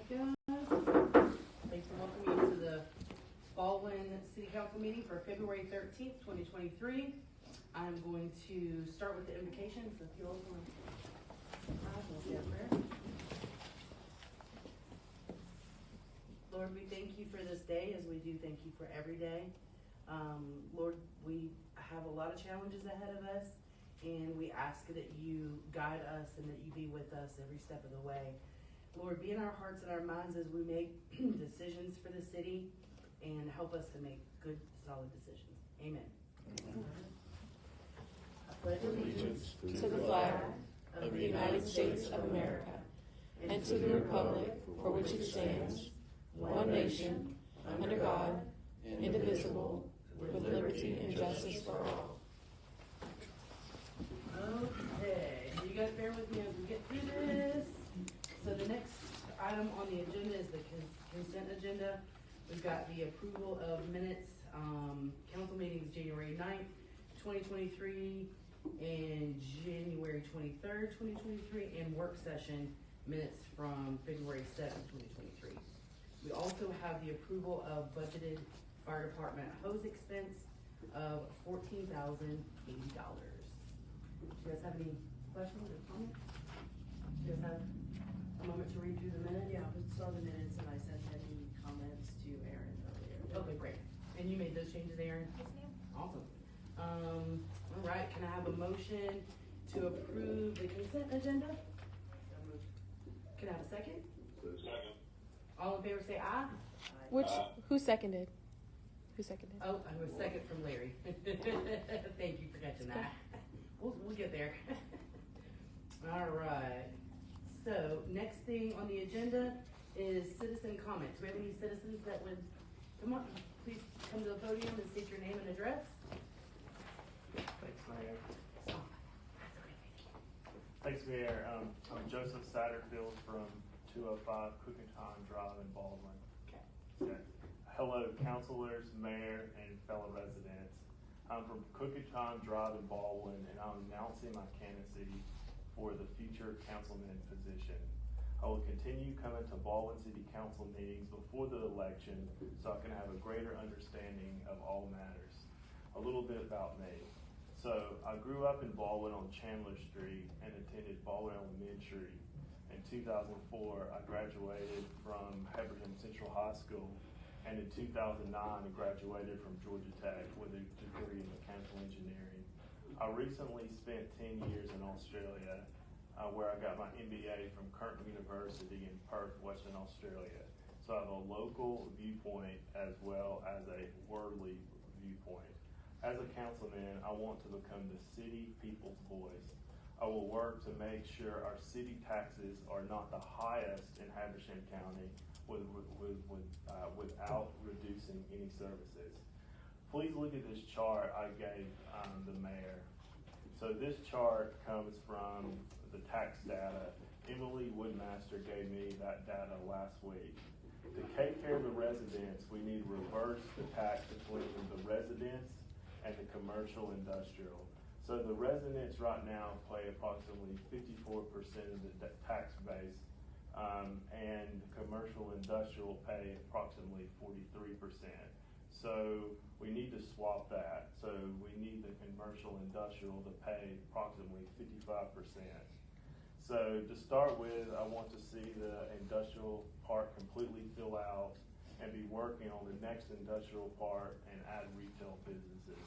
Micah. Thanks for welcoming me to the Baldwin City Council meeting for February 13th, 2023. I'm going to start with the invocation, so if you'll open my eyes, we'll say a prayer. Lord, we thank you for this day as we do thank you for every day. Lord, we have a lot of challenges ahead of us, and we ask that you guide us and that you be with us every step of the way. Lord, be in our hearts and our minds as we make decisions for the city and help us to make good, solid decisions. Amen. I pledge allegiance to the flag of the United States of America and to the republic for which it stands, one nation, under God, indivisible, with liberty and justice for all. Okay, you guys bear with me as we get through this. So the next item on the agenda is the consent agenda. We've got the approval of minutes, council meetings January 9th, 2023, and January 23rd, 2023, and work session minutes from February 7th, 2023. We also have the approval of budgeted fire department hose expense of $14,080. Do you guys have any questions or comments? Do you guys have a moment to read through the minutes? Yeah, we saw the minutes and I sent any comments to Aaron earlier. Okay, great. And you made those changes, Aaron? Yes, ma'am. Awesome. All right, can I have a motion to approve the consent agenda? Can I have a second? Second. All in favor say aye. Who seconded? Who seconded? Oh, I was second from Larry. Thank you for catching that. We'll get there. All right. So next thing on the agenda is citizen comments. Do we have any citizens that would come up? Please come to the podium and state your name and address. Thanks, Mayor. Oh, that's okay, thank you. Thanks, Mayor. I'm Joseph Satterfield from 205 Cookinton Drive in Baldwin. Okay. Hello, councilors, mayor, and fellow residents. I'm from Cookinton Drive in Baldwin, and I'm announcing my candidacy for the future councilman position. I will continue coming to Baldwin City Council meetings before the election so I can have a greater understanding of all matters. A little bit about me. So I grew up in Baldwin on Chandler Street and attended Baldwin Elementary. In 2004, I graduated from Hebron Central High School, and in 2009, I graduated from Georgia Tech with a degree in mechanical engineering. I recently spent 10 years in Australia, where I got my MBA from Curtin University in Perth, Western Australia. So I have a local viewpoint as well as a worldly viewpoint. As a councilman, I want to become the city people's voice. I will work to make sure our city taxes are not the highest in Habersham County without reducing any services. Please look at this chart I gave the mayor. So this chart comes from the tax data. Emily Woodmaster gave me that data last week. To take care of the residents, we need to reverse the tax between the residents and the commercial industrial. So the residents right now pay approximately 54% of the tax base, and commercial industrial pay approximately 43%. So we need to swap that. So we need the commercial industrial to pay approximately 55%. So to start with, I want to see the industrial part completely fill out and be working on the next industrial part and add retail businesses.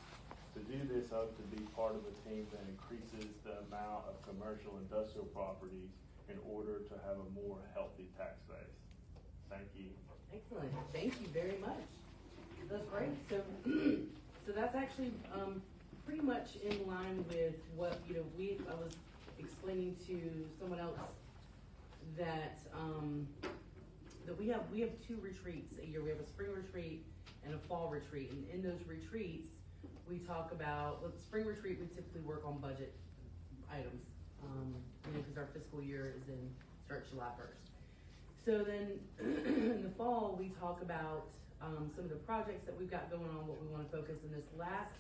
To do this, I hope to be part of a team that increases the amount of commercial industrial properties in order to have a more healthy tax base. Thank you. Excellent. Thank you very much. That's great. So that's actually pretty much in line with what I was explaining to someone else that that we have two retreats a year. We have a spring retreat and a fall retreat, and in those retreats we talk about spring retreat. We typically work on budget items, because our fiscal year starts July 1st. So then in the fall we talk about some of the projects that we've got going on, what we want to focus. In this last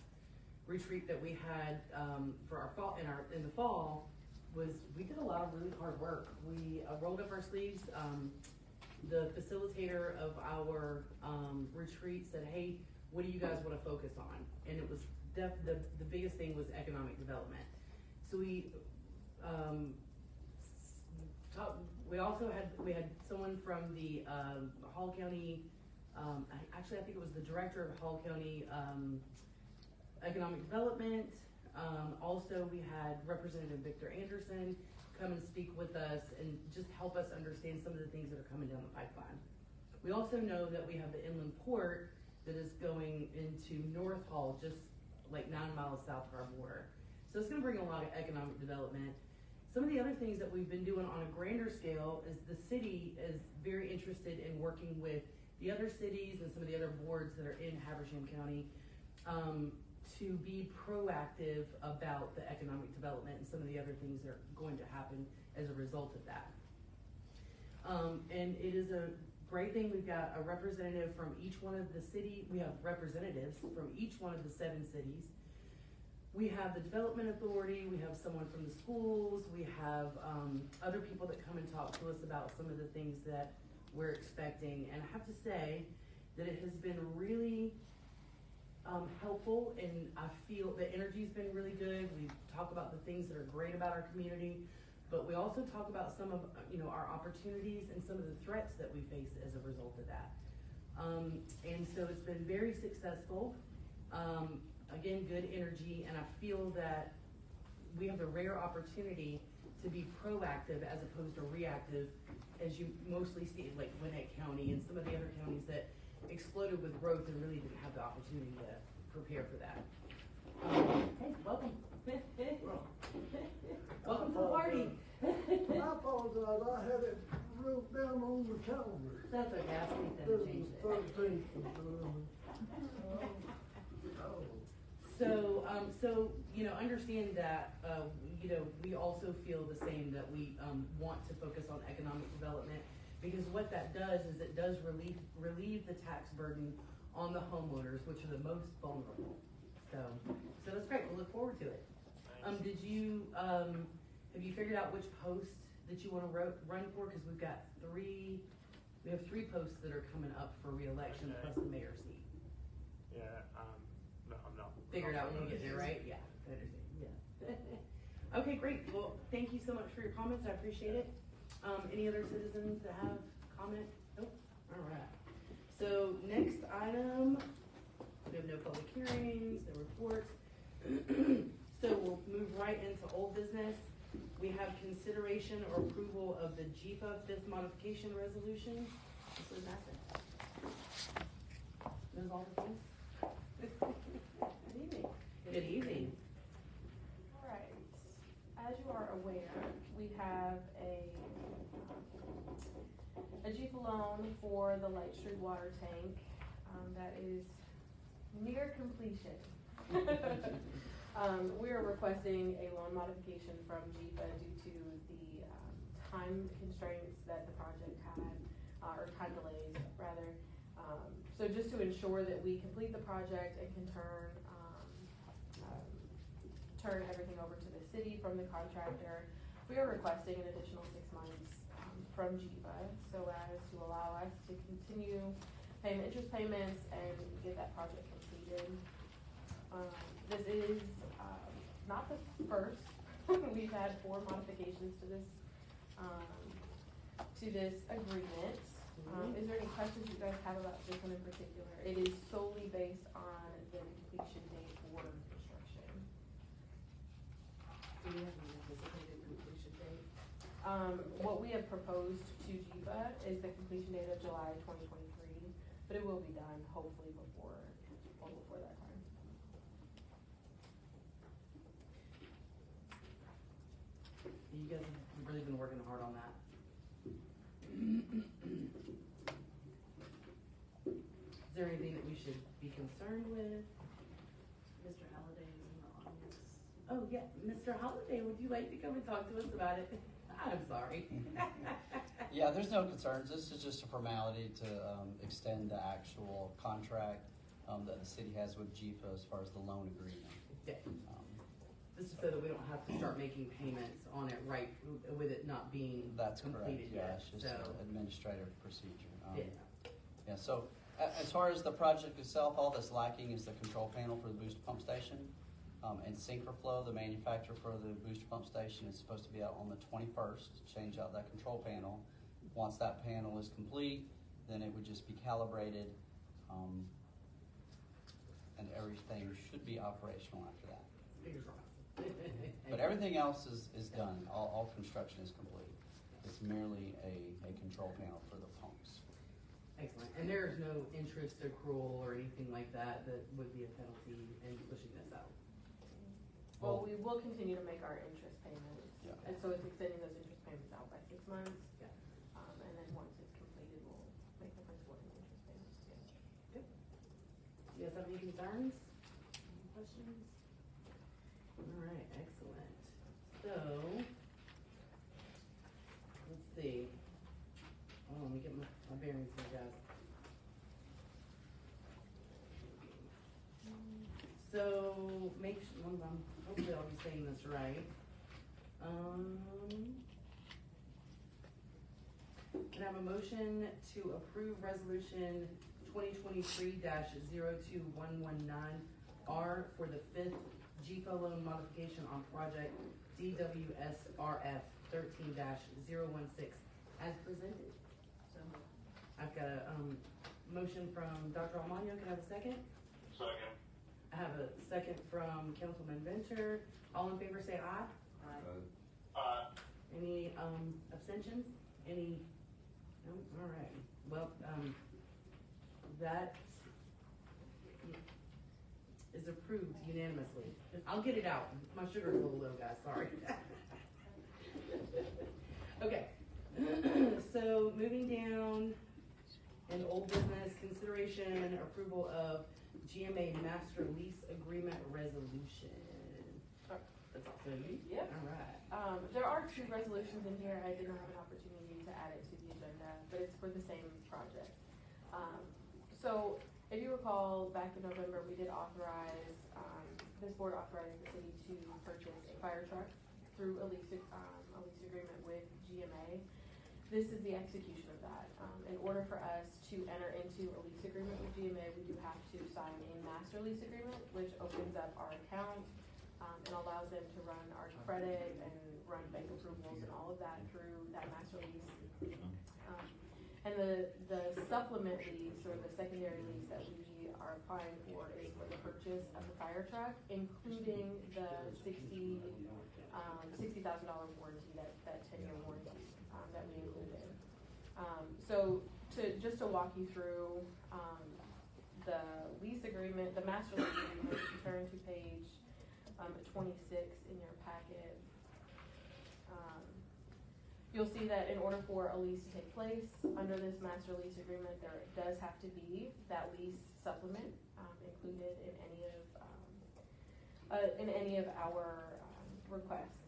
retreat that we had for our fall in the fall was we did a lot of really hard work. We rolled up our sleeves, the facilitator of our retreat said, hey, what do you guys want to focus on? And it was the biggest thing was economic development. So we also had someone from the Hall County, actually I think it was the director of Hall County Economic Development. Also we had Representative Victor Anderson come and speak with us and just help us understand some of the things that are coming down the pipeline. We also know that we have the inland port that is going into North Hall, just like 9 miles south of our border. So it's gonna bring a lot of economic development. Some of the other things that we've been doing on a grander scale is the city is very interested in working with the other cities and some of the other boards that are in Habersham County to be proactive about the economic development and some of the other things that are going to happen as a result of that. And it is a great thing. We've got a representative from each one of the city. We have representatives from each one of the 7 cities. We have the Development Authority, we have someone from the schools, we have other people that come and talk to us about some of the things that we're expecting. And I have to say that it has been really helpful, and I feel the energy's been really good. We talk about the things that are great about our community, but we also talk about some of our opportunities and some of the threats that we face as a result of that. And so it's been very successful. Again, good energy, and I feel that we have the rare opportunity to be proactive as opposed to reactive, as you mostly see like Gwinnett County and some of the other counties that exploded with growth and really didn't have the opportunity to prepare for that. Hey, welcome. Welcome to the party. I apologize, I had it wrote down on the calendar. That's okay, I think This that is changed it. 13th. So understand that, we also feel the same, that we want to focus on economic development, because what that does is it does relieve the tax burden on the homeowners, which are the most vulnerable. So that's great. We'll look forward to it. Have you figured out which post that you want to run for? Because we have 3 posts that are coming up for re-election, plus the mayor seat. Yeah, no, I'm not. Figure it out when you get there, right? Yeah, I understand. Yeah. Okay, great. Well, thank you so much for your comments. I appreciate it. Any other citizens that have comment? Nope. All right. So next item, we have no public hearings, no reports. So we'll move right into old business. We have consideration or approval of the JIFA 5th modification resolution. This is Master. Those all the things? Good evening. Good evening. All right. As you are aware, we have a JIFA loan for the Light Street water tank that is near completion. We are requesting a loan modification from JIFA due to the time constraints that the project had, or time delays rather. So just to ensure that we complete the project and can turn everything over to the city from the contractor, we are requesting an additional 6 months from JIFA so as to allow us to continue paying interest payments and get that project completed. This is not the first. We've had 4 modifications to this agreement. Is there any questions you guys have about this one in particular? It is solely based on the completion date for construction. Do we have an anticipated completion date? What we have proposed to JIFA is the completion date of July 2023, but it will be done hopefully before that time. You guys have really been working hard on that. Is there anything that we should be concerned with? Mr. Halliday is in the audience. Oh, yeah, Mr. Holliday, would you like to come and talk to us about it? I'm sorry. Yeah, there's no concerns. This is just a formality to extend the actual contract that the city has with JIFA as far as the loan agreement. Okay. This is so that we don't have to start making payments on it right, with it not being That's correct, completed yeah, yet, it's just so. an administrative procedure. Yeah. Yeah, so as far as the project itself, all that's lacking is the control panel for the booster pump station. And Synchro-Flow, the manufacturer for the booster pump station, is supposed to be out on the 21st to change out that control panel. Once that panel is complete, then it would just be calibrated, and everything should be operational after that. Fingers crossed. But everything else is done. All construction is complete. It's merely a control panel for the pumps. Excellent. And there is no interest accrual or anything like that that would be a penalty in pushing this out? Well, we will continue to make our interest payments. Yeah. And so it's extending those interest payments out by 6 months. Yeah. And then once it's completed, we'll make the principal and interest payments. Good. You guys have any concerns? Any questions? All right, excellent. So, let's see. Oh, let me get my bearings here, guys. So, hopefully I'll be saying this right. Can I have a motion to approve resolution 2023-02119R for the 5th GFO loan modification on project DWSRF 13-016 as presented? So, I've got a, motion from Dr. Almaño. Can I have a second? Second. I have a second from Councilman Venture. All in favor say aye. Any, abstentions? Any? No? All right. Well, that is approved unanimously. I'll get it out. My sugar's a little low, guys, sorry. Okay. So moving down, in old business, consideration and approval of GMA Master Lease Agreement Resolution. That's also you? Yep. All right. There are 2 resolutions in here. I did not have an opportunity to add it to the agenda, but it's for the same project. So if you recall, back in November, we did authorize, this board authorized the city to purchase a fire truck through a lease agreement with GMA. This is the execution of that. In order for us to enter into a lease agreement with GMA, we do have to sign a master lease agreement, which opens up our account and allows them to run our credit and run bank approvals and all of that through that master lease. And the supplement lease or the secondary lease that we are applying for is for the purchase of the fire truck, including the $60,000 warranty, that 10-year warranty that we included. So just to walk you through the lease agreement, the master lease agreement, if you turn to page 26 in your packet, you'll see that in order for a lease to take place under this master lease agreement, there does have to be that lease supplement included in any of our requests.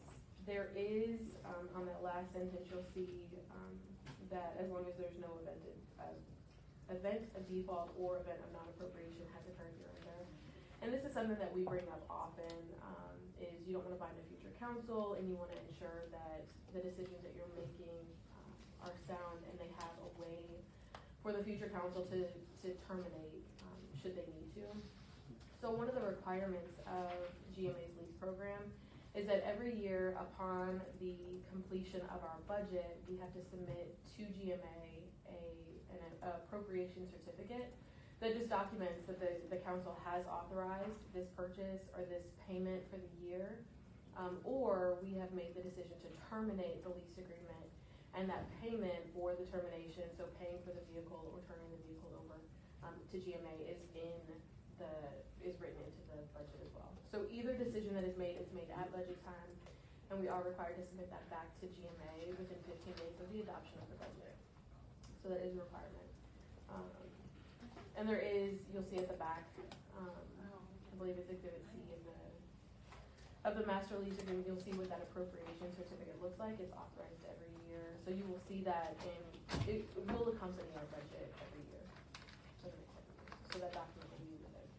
There is on that last sentence, you'll see that as long as there's no event of default or event of non-appropriation has occurred hereunder. And this is something that we bring up often, is you don't want to bind a future council and you want to ensure that the decisions that you're making are sound and they have a way for the future council to terminate should they need to. So one of the requirements of GMA's lease program is that every year upon the completion of our budget, we have to submit to GMA an appropriation certificate that just documents that the council has authorized this purchase or this payment for the year, or we have made the decision to terminate the lease agreement, and that payment for the termination, so paying for the vehicle or turning the vehicle over to GMA is written into the budget as well. So either decision that is made at budget time, and we are required to submit that back to GMA within 15 days of the adoption of the budget. So that is a requirement. And there is, you'll see at the back, I believe it's Exhibit C of the master lease agreement, you'll see what that appropriation certificate looks like. It's authorized every year. So you will see that, and it will accompany our budget every year. So that document will be with it.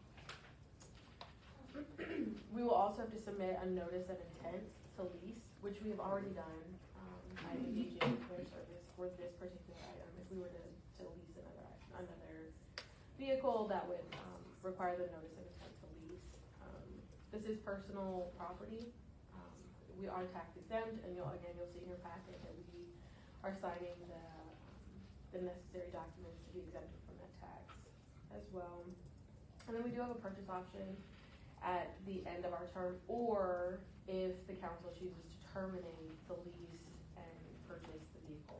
We will also have to submit a notice of intent to lease, which we have already done. I engaged in their service for this particular item. If we were to lease another vehicle, that would require the notice of intent to lease. This is personal property. We are tax exempt, and you'll see in your packet that we are signing the necessary documents to be exempted from that tax as well. And then we do have a purchase option at the end of our term, or if the council chooses to terminate the lease and purchase the vehicle.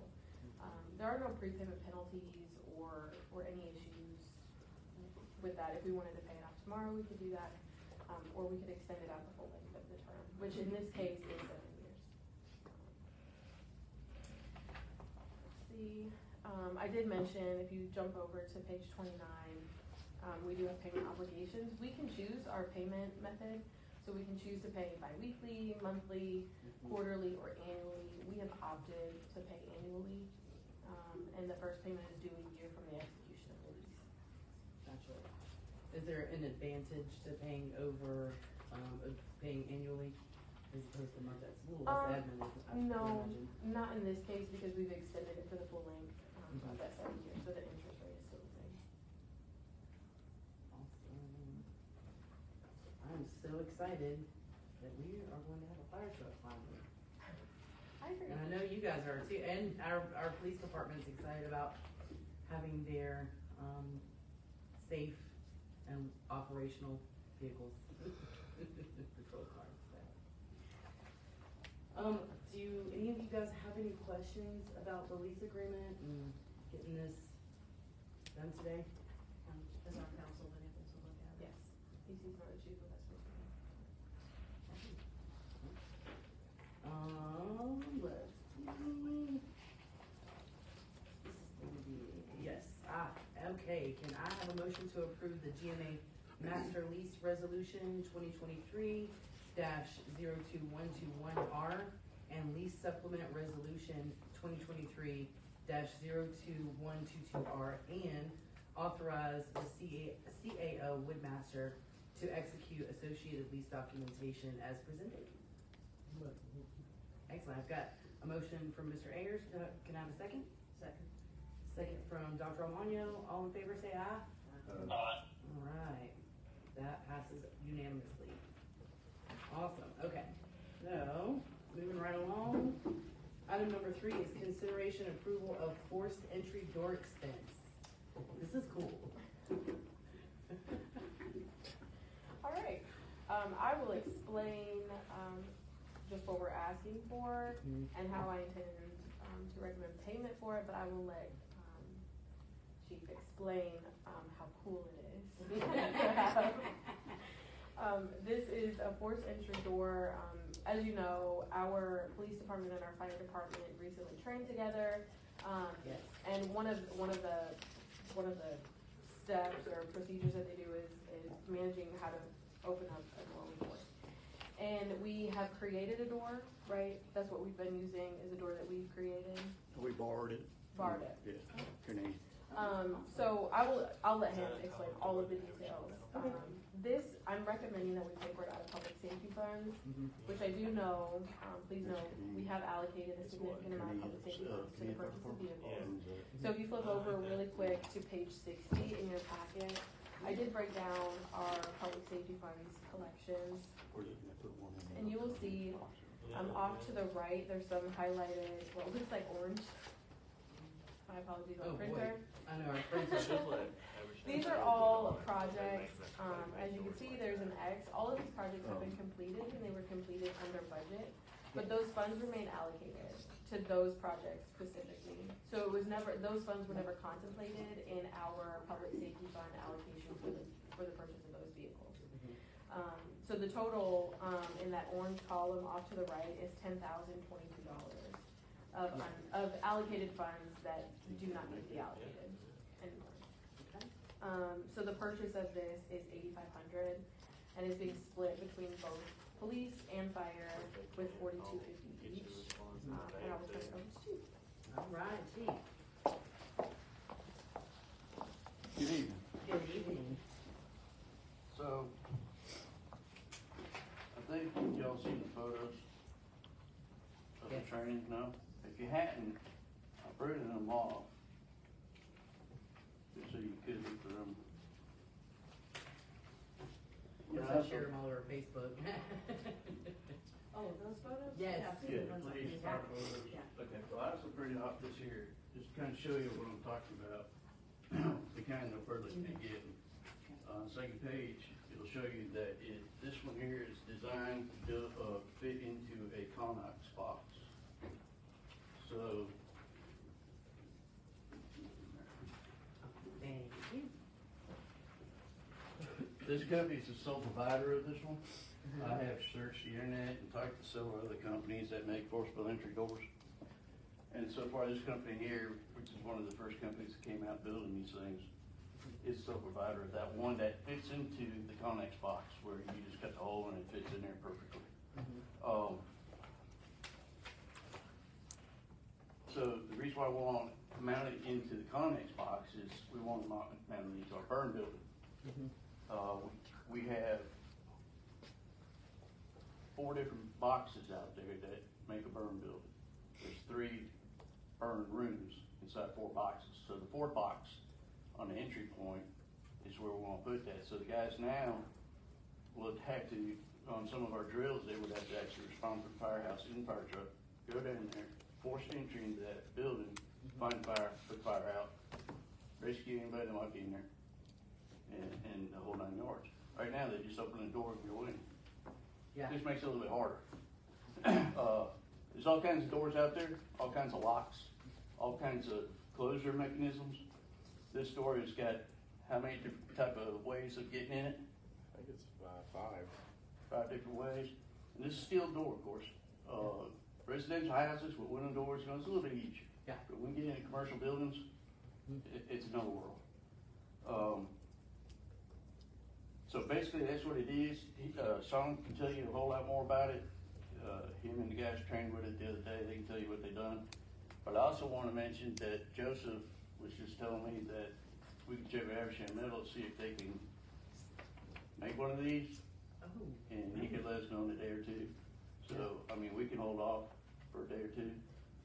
There are no prepayment penalties or any issues with that. If we wanted to pay it off tomorrow, we could do that, or we could extend it out the full length of the term, which in this case is 7 years. Let's see. I did mention, if you jump over to page 29, we do have payment obligations. We can choose our payment method, so we can choose to pay bi-weekly, monthly, quarterly, or annually. We have opted to pay annually, and the first payment is due a year from the execution of the lease. Gotcha. Is there an advantage to paying paying annually as opposed to month? That's a little less admin, I No, imagine. not in this case, because we've extended it for the full length of that 7 years, so the interest rate is still the same. Awesome. I'm so excited that we are going to have a fire truck finally. I agree. And I know you guys are too, and our police department's excited about having their, safe and operational vehicles. Patrol cars, so. Do any of you guys have any questions about the lease agreement and getting this done today? Has our council been able to look at it? Yes, PC's not issued with us. Let's see. This is gonna be, yes, okay, can I have a motion to approve the GMA Master Lease Resolution 2023-02121R and Lease Supplement Resolution 2023-02122R and authorize the CAO Woodmaster to execute associated lease documentation as presented? Excellent, I've got a motion from Mr. Ayers, can I have a second? Second. Second from Dr. Almano, all in favor say aye. All right, that passes unanimously. Awesome, okay, so, moving right along. Item number 3 is consideration approval of forced entry door expense. This is cool. All right, I will explain, just what we're asking for and how I intend, to recommend payment for it, but I will let, Chief explain, how cool it is. This is a forced entry door. As you know, our police department and our fire department recently trained together. Yes. And one of the steps or procedures that they do is managing how to open up a door with force. And we have created a door, right? That's what we've been using, is a door that we've created. We borrowed it. Borrowed it. Yeah, your name. So I'll let him explain all of the details. This, I'm recommending that we pay for it out of public safety funds, which I do know, please know, we have allocated a significant amount of public safety funds to the purchase of vehicles. So if you flip over really quick to page 60 in your packet, I did break down our public safety funds collections, and you will see, off to the right, there's some highlighted, what looks like orange. My apologies on printer. I know our printer. These are all projects, as you can see, there's an X. All of these projects have been completed, and they were completed under budget, but those funds remain allocated to those projects specifically. So it was never, those funds were never contemplated in our public safety fund allocation for the purchase of those vehicles. So the total, in that orange column off to the right is $10,022 of allocated funds that do not need to be allocated anymore. So the purchase of this is $8,500 and is being split between both police and fire with $4,250 each. And I will turn it over to Chief. All right, Chief. Good evening. Good evening. So, mean, no, if you hadn't, I printed them off. Just so you could look through them. Unless I share them all over Facebook. Oh, those photos? Yes. I've seen Yeah, the ones on please, Facebook. start photos. Yeah. Okay, well, I also printed off this here, just to kind of show you what I'm talking about, the kind of further you can get. Second page, it'll show you that this one here is designed to fit into a Connex box. So, Thank you. this company is the sole provider of this one. I have searched the internet and talked to several other companies that make forcible entry doors. And so far, this company here, which is one of the first companies that came out building these things, is sole provider of that one that fits into the Connex box where you just cut the hole and it fits in there perfectly. So the reason why we want to mount it into the Connex box is we want to mount it into our burn building. We have 4 different boxes out there that make a burn building. There's 3 burn rooms inside 4 boxes. So the 4th box on the entry point is where we want to put that. So the guys now would have to, on some of our drills, they would have to actually respond to the firehouse in the fire truck, go down there, force entry into that building, find fire, put fire out, rescue anybody that might be in there, and the whole 9 yards. Right now, they just open the door and go in. Yeah. This makes it a little bit harder. There's all kinds of doors out there, all kinds of locks, all kinds of closure mechanisms. This door has got how many different type of ways of getting in it? I think it's 5. 5 different ways. And this is steel door, of course. Residential houses with window doors, you know, it's a little bit easier. Yeah. But when you get into commercial buildings, it's another world. So basically, that's what it is. Sean can tell you a whole lot more about it. Him and the guys trained with it the other day. They can tell you what they've done. But I also want to mention that Joseph was just telling me that we can check with Aversham Metal to see if they can make one of these, Oh. and he could let us know in a day or two. So, I mean, we can hold off for a day or two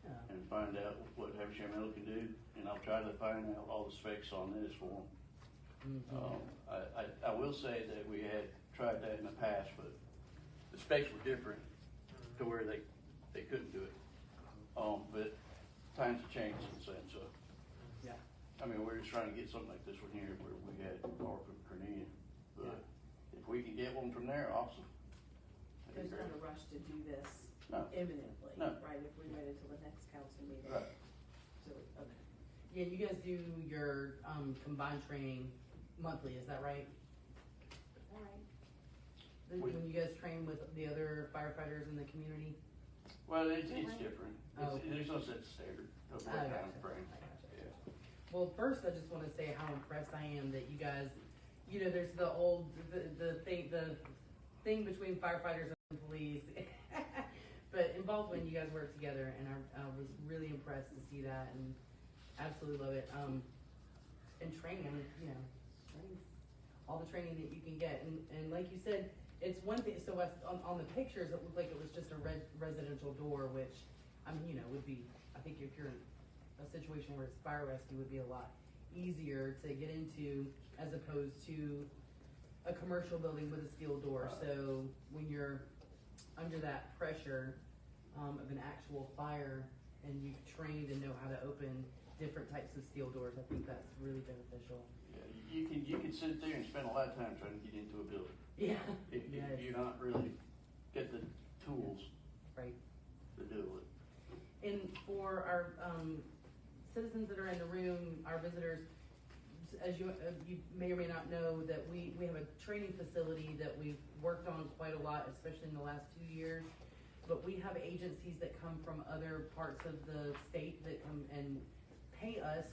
Yeah. and find out what Aversham Metal can do, and I'll try to find out all the specs on this for them. I will say that we had tried that in the past, but the specs were different to where they couldn't do it. But times have changed since then, so. Yeah. I mean, we're just trying to get something like this one here where we had power from Cornelia. But if we can get one from there, awesome. There's not a rush to do this No. imminently, No. right, if we waited till the next council meeting. Right. So, okay. Yeah, you guys do your combined training monthly, is that right? All right. When you guys train with the other firefighters in the community? Well, it's different. Oh, okay. There's no set standard of I what gotcha. time frame. I gotcha. Yeah. Well, first, I just want to say how impressed I am that you guys, you know, there's the old, the thing between firefighters and police. But in Baldwin, you guys work together, and I was really impressed to see that, and absolutely love it. And training, you know, all the training that you can get, and like you said, it's one thing. So on the pictures, it looked like it was just a residential door, which, I mean, you know, would be. I think if you're in a situation where it's fire rescue, would be a lot easier to get into as opposed to a commercial building with a steel door. So when you're under that pressure of an actual fire and you've trained and know how to open different types of steel doors, I think that's really beneficial. Yeah, you can sit there and spend a lot of time trying to get into a building. Yeah. If Yes. you're not really get the tools Right. to do it. And for our citizens that are in the room, our visitors, as you may or may not know, that we have a training facility that we've worked on quite a lot, especially in the last 2 years. But we have agencies that come from other parts of the state that come and pay us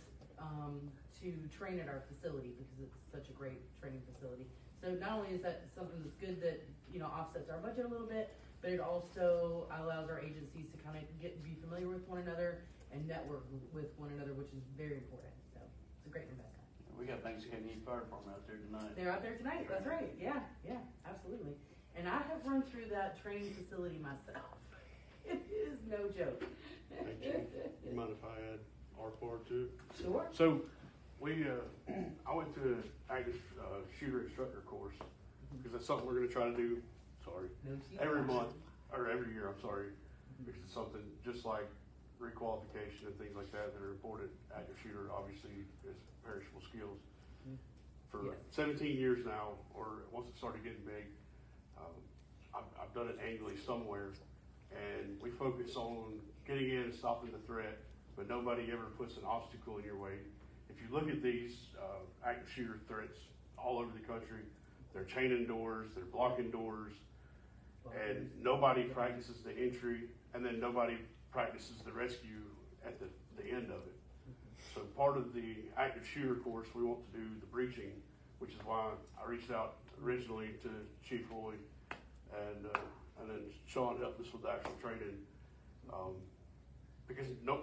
to train at our facility because it's such a great training facility. So not only is that something that's good that, you know, offsets our budget a little bit, but it also allows our agencies to kind of be familiar with one another and network with one another, which is very important. So it's a great investment. We got Banks County Fire Department out there tonight. They're out there tonight. That's right. Yeah, absolutely. And I have run through that training facility myself. It is no joke. Hey, Chief, you mind if I add our part to it? Sure. So, I went to an active shooter instructor course, because that's something we're gonna try to do, No, see, every month, or every year, I'm sorry, because it's something just like requalification and things like that that are important. Active shooter obviously is perishable skills. For Yes. 17 years now, or once it started getting big, I've done it annually somewhere, and we focus on getting in and stopping the threat, but nobody ever puts an obstacle in your way. If you look at these active shooter threats all over the country, they're chaining doors, they're blocking doors, and nobody practices the entry, and then nobody practices the rescue at the end of it. So part of the active shooter course, we want to do the breaching, which is why I reached out originally to Chief Roy, and then Sean helped us with the actual training, because no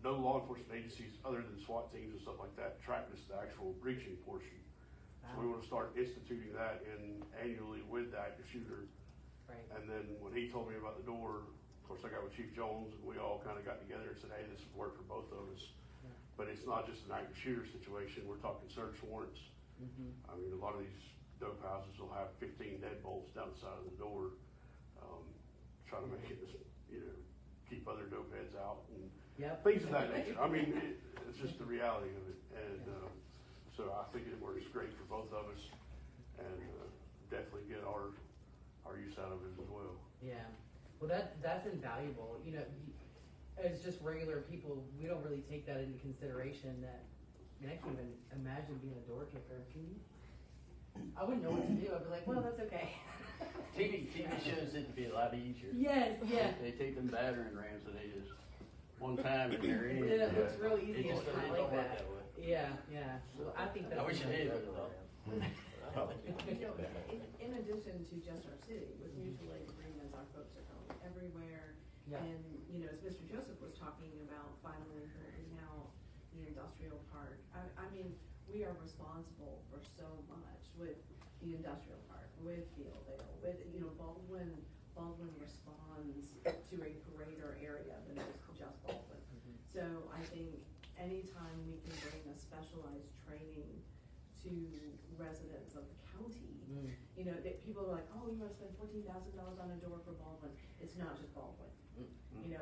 law enforcement agencies other than SWAT teams and stuff like that track this the actual breaching portion. So we want to start instituting that annually with the active shooter. Right. And then when he told me about the door, of course I got with Chief Jones, and we all kind of got together and said, hey, this would work for both of us. Yeah. But it's not just an active shooter situation. We're talking search warrants. I mean, a lot of these dope houses will have 15 deadbolts down the side of the door, trying to make it, keep other dope heads out and Yep. things of that nature. I mean, it's just the reality of it. And so I think it works great for both of us, and definitely get our use out of it as well. Yeah. Well, that's invaluable. As just regular people, we don't really take that into consideration. I can't even imagine being a door kicker. Can you? I wouldn't know what to do. I'd be like, well, that's okay. TV shows it'd be a lot easier. Yes, yeah. They take them battering rams and they just, one time and they're in. Yeah, it looks real easy. It just I don't like work that. that way. Yeah, yeah. Well, I think that's. I wish it did, but In addition to just our city, with mutual aid agreements, our folks are going everywhere. Yeah. And, as Mr. Joseph was talking about finally building out the industrial park, I mean, we are responsible for so much with the industrial park, with Fieldale, with, Baldwin responds to a greater area than just Baldwin. So I think anytime we can bring a specialized training to residents of the county, that people are like, oh, you want to spend $14,000 on a door for Baldwin. It's not just Baldwin.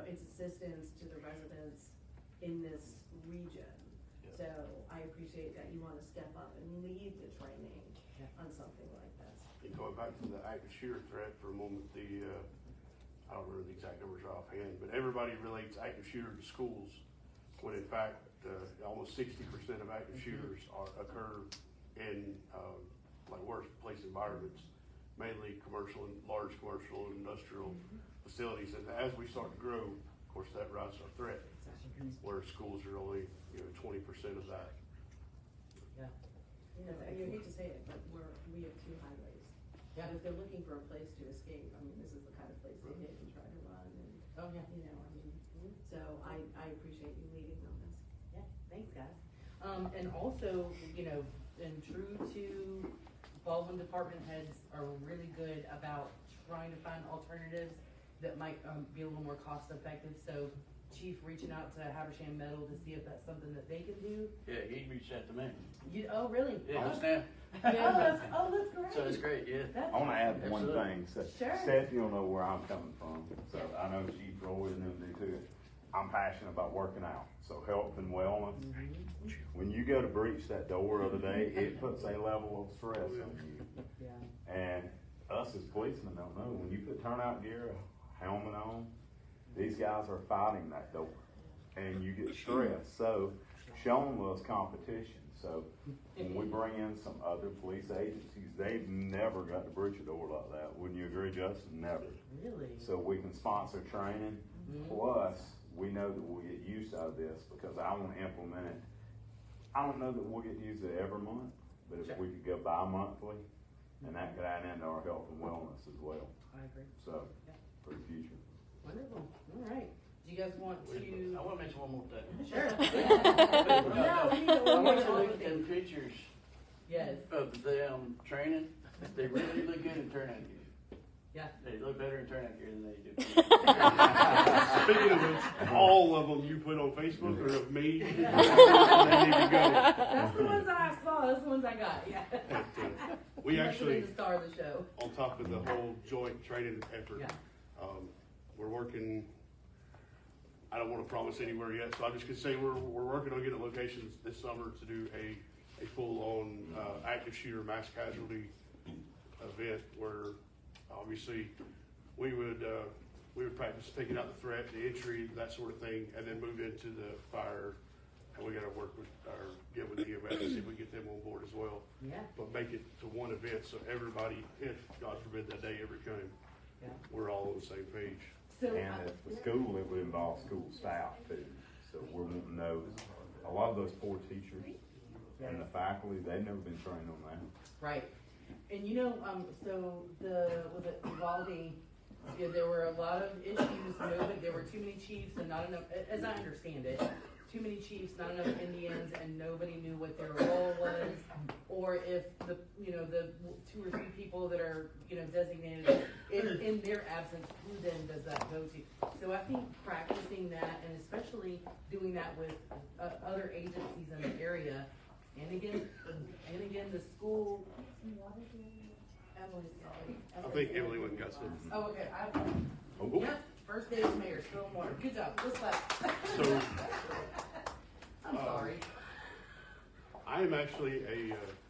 It's assistance to the residents in this region. Yeah. So I appreciate that you want to step up and lead the training on something like this. And going back to the active shooter threat for a moment, I don't remember the exact numbers offhand, but everybody relates active shooter to schools, when in fact, almost 60% of active shooters occur in like workplace environments, mainly large commercial and industrial facilities. And as we start to grow, of course, that rises our threat, where schools are only 20% of that. Yeah. You hate to say it, but we have two highways. Yeah. And if they're looking for a place to escape, I mean, this is the kind of place they hit and try to run, and Oh, yeah. so I appreciate you leading on this. Yeah, thanks, guys. And also, and true to Baldwin department heads are really good about trying to find alternatives that might be a little more cost effective. So Chief reaching out to Habersham Metal to see if that's something that they can do. Yeah, he reached out to me. Oh, really? Yeah, just now. Yeah, that's great. So it's great, yeah. That's I want to add one Absolutely. thing. So, Sure. Steph, you'll know where I'm coming from. So I know Chief Roy and them do too. I'm passionate about working out. So health and wellness. When you go to breach that door of the day, it puts a level of stress on you. Yeah. And us as policemen don't know. When you put turnout gear, a helmet on, these guys are fighting that door. And you get stressed. So Sean loves competition. So when we bring in some other police agencies, they've never got to breach a door like that. Wouldn't you agree, Justin? Never. Really? So we can sponsor training. Plus, we know that we'll get use out of this because I want to implement it. I don't know that we'll get use of it every month, but if we could go bi-monthly, and that could add into our health and wellness as well. I agree. So, Yeah. for the future. Wonderful. All right. Do you guys want to? I want to mention one more thing. Sure. No, we don't I want want you to to look at pictures Yes. of them training. They really look good in turnout gear. Yeah. They look better in turnout gear than they do. Speaking of which, all of them you put on Facebook or of me, they need to go. That's the ones I saw, that's the ones I got, yeah. We You must have actually, been the star of the show. on top of the whole joint training effort, Yeah. we're working, I don't wanna promise anywhere yet, so I'm just gonna say we're working on getting locations this summer to do a full-on, active shooter mass casualty event where obviously we would practice taking out the threat, the entry, that sort of thing, and then move into the fire. And we gotta work with get with the EMS and see if we get them on board as well. Yeah. But make it to one event so everybody, if God forbid that day ever came, Yeah. we're all on the same page. So, And at the school, it would involve school staff too. So we're wanting to know, a lot of those poor teachers and the faculty, they've never been trained on that. right, and you know, so with it Uvalde, yeah, there were a lot of issues, there were too many chiefs and not enough, as I understand it, too many chiefs, not enough Indians, and nobody knew what their role was, or if the 2 or 3 people that are, designated, in their absence, who then does that go to? So I think practicing that, and especially doing that with other agencies in the area, and again, the school. I think Emily went and got some. Oh, okay. Oh. Yep. First day as mayor, still more. Good job. Let's clap. So, I'm sorry. I am actually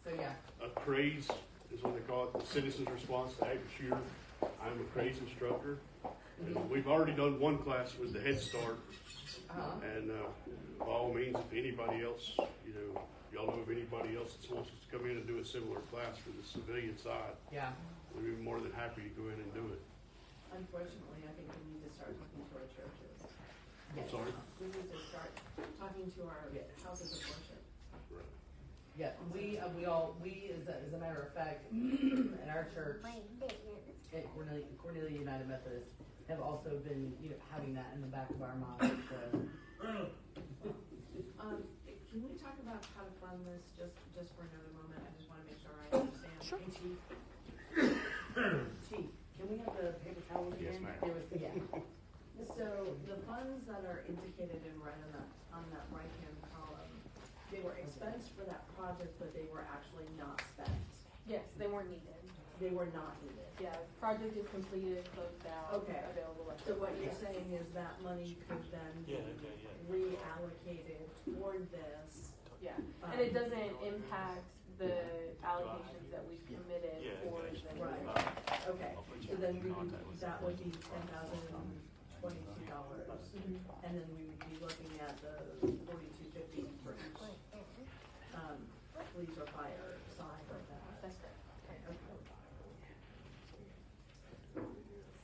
So yeah. a praise, is what they call it, the citizen's response to active shooter. I'm a praise instructor. And we've already done one class with the Head Start. And by all means, if anybody else, y'all know of anybody else that wants us to come in and do a similar class for the civilian side, Yeah. we'd be more than happy to go in and do it. Unfortunately, I think we need to start talking to our churches. I'm sorry? We need to start talking to our houses of worship. Right. Yeah. We as a matter of fact, in our church, at Cornelia United Methodist, have also been having that in the back of our minds. So. Can we talk about how to fund this just for another moment? I just want to make sure I understand. Sure. Hey, Chief. Chief, can we have the paper towels again? Yes, ma'am. So the funds that are indicated in red on that right-hand column, they were expensed for that project, but they were actually not spent. Yes, they weren't needed. They were not needed. Yeah, project is completed, closed out, Okay. available. So what you're saying is that money could then be reallocated toward this. Yeah, and it doesn't impact the allocations that we committed for the. Right, okay, so then that would be $10,022, and then we would be looking at the $4,250 for each, police or fire side of that. That's correct.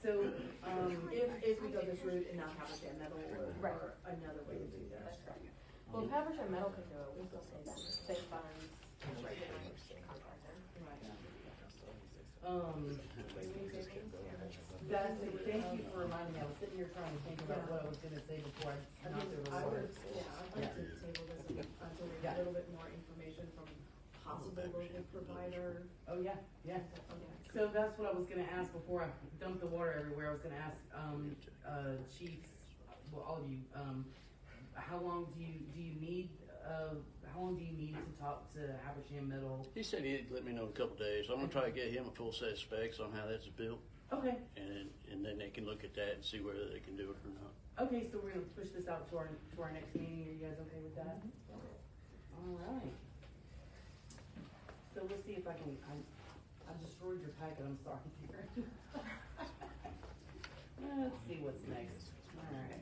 So, If we go this route and not have a jam metal Right. or another way to do that. That's correct. Well, if Haversham Metal could do it, we still say that, same funds, regular contractor. thank you for reminding me. I was sitting here trying to think about what I was gonna say before I knocked over the I'd water. like to table this until we get a little bit more information from possible local provider. Oh, yeah. Okay. So that's what I was gonna ask before I dumped the water everywhere. I was gonna ask, chiefs, well, all of you, how long do you need to talk to Haversham Metal? He said he'd let me know in a couple days. I'm gonna try to get him a full set of specs on how that's built, Okay, and then they can look at that and see whether they can do it or not. okay, so we're gonna push this out to our next meeting. Are you guys okay with that? All right. So we'll see if I destroyed your packet, I'm sorry, Karen. Let's see what's next. All right.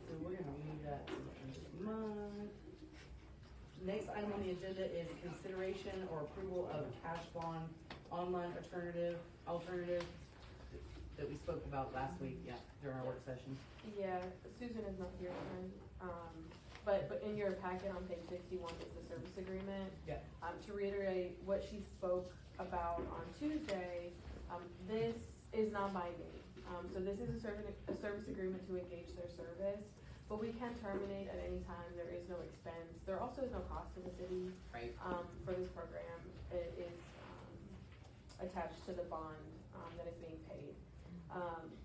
So we're gonna move that to the end of the month. Next item on the agenda is consideration or approval of cash bond online alternative that we spoke about last week, during our work session. Yeah, Susan is not here, but in your packet on page 61 is the service agreement. Yeah. To reiterate what she spoke about on Tuesday, this is non-binding. So this is a service agreement to engage their service, but we can terminate at any time. There is no expense. There also is no cost to the city. Right. For this program. It is attached to the bond that is being paid.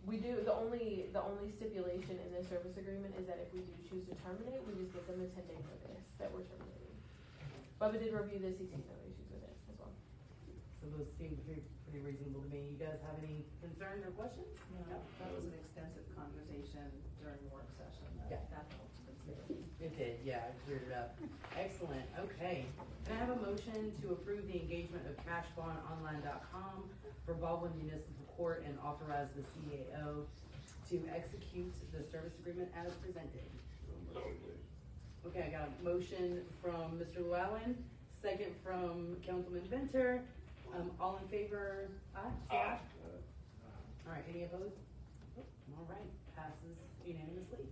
We do, the only stipulation in this service agreement is that if we do choose to terminate, we just give them a 10-day notice that we're terminating. Bubba did review this, he sees no issues with it as well. So those seem pretty reasonable to me. You guys have any concerns or questions? No, that was an extensive conversation during the work session. Yeah. That helped consider. It did, yeah, I cleared it up. Excellent, okay. Can I have a motion to approve the engagement of cashbondonline.com for Baldwin Municipal Court and authorize the CAO to execute the service agreement as presented? Okay, I got a motion from Mr. Llewellyn, second from Councilman Venter. All in favor, aye? Say aye. All right, any opposed? All right, passes unanimously.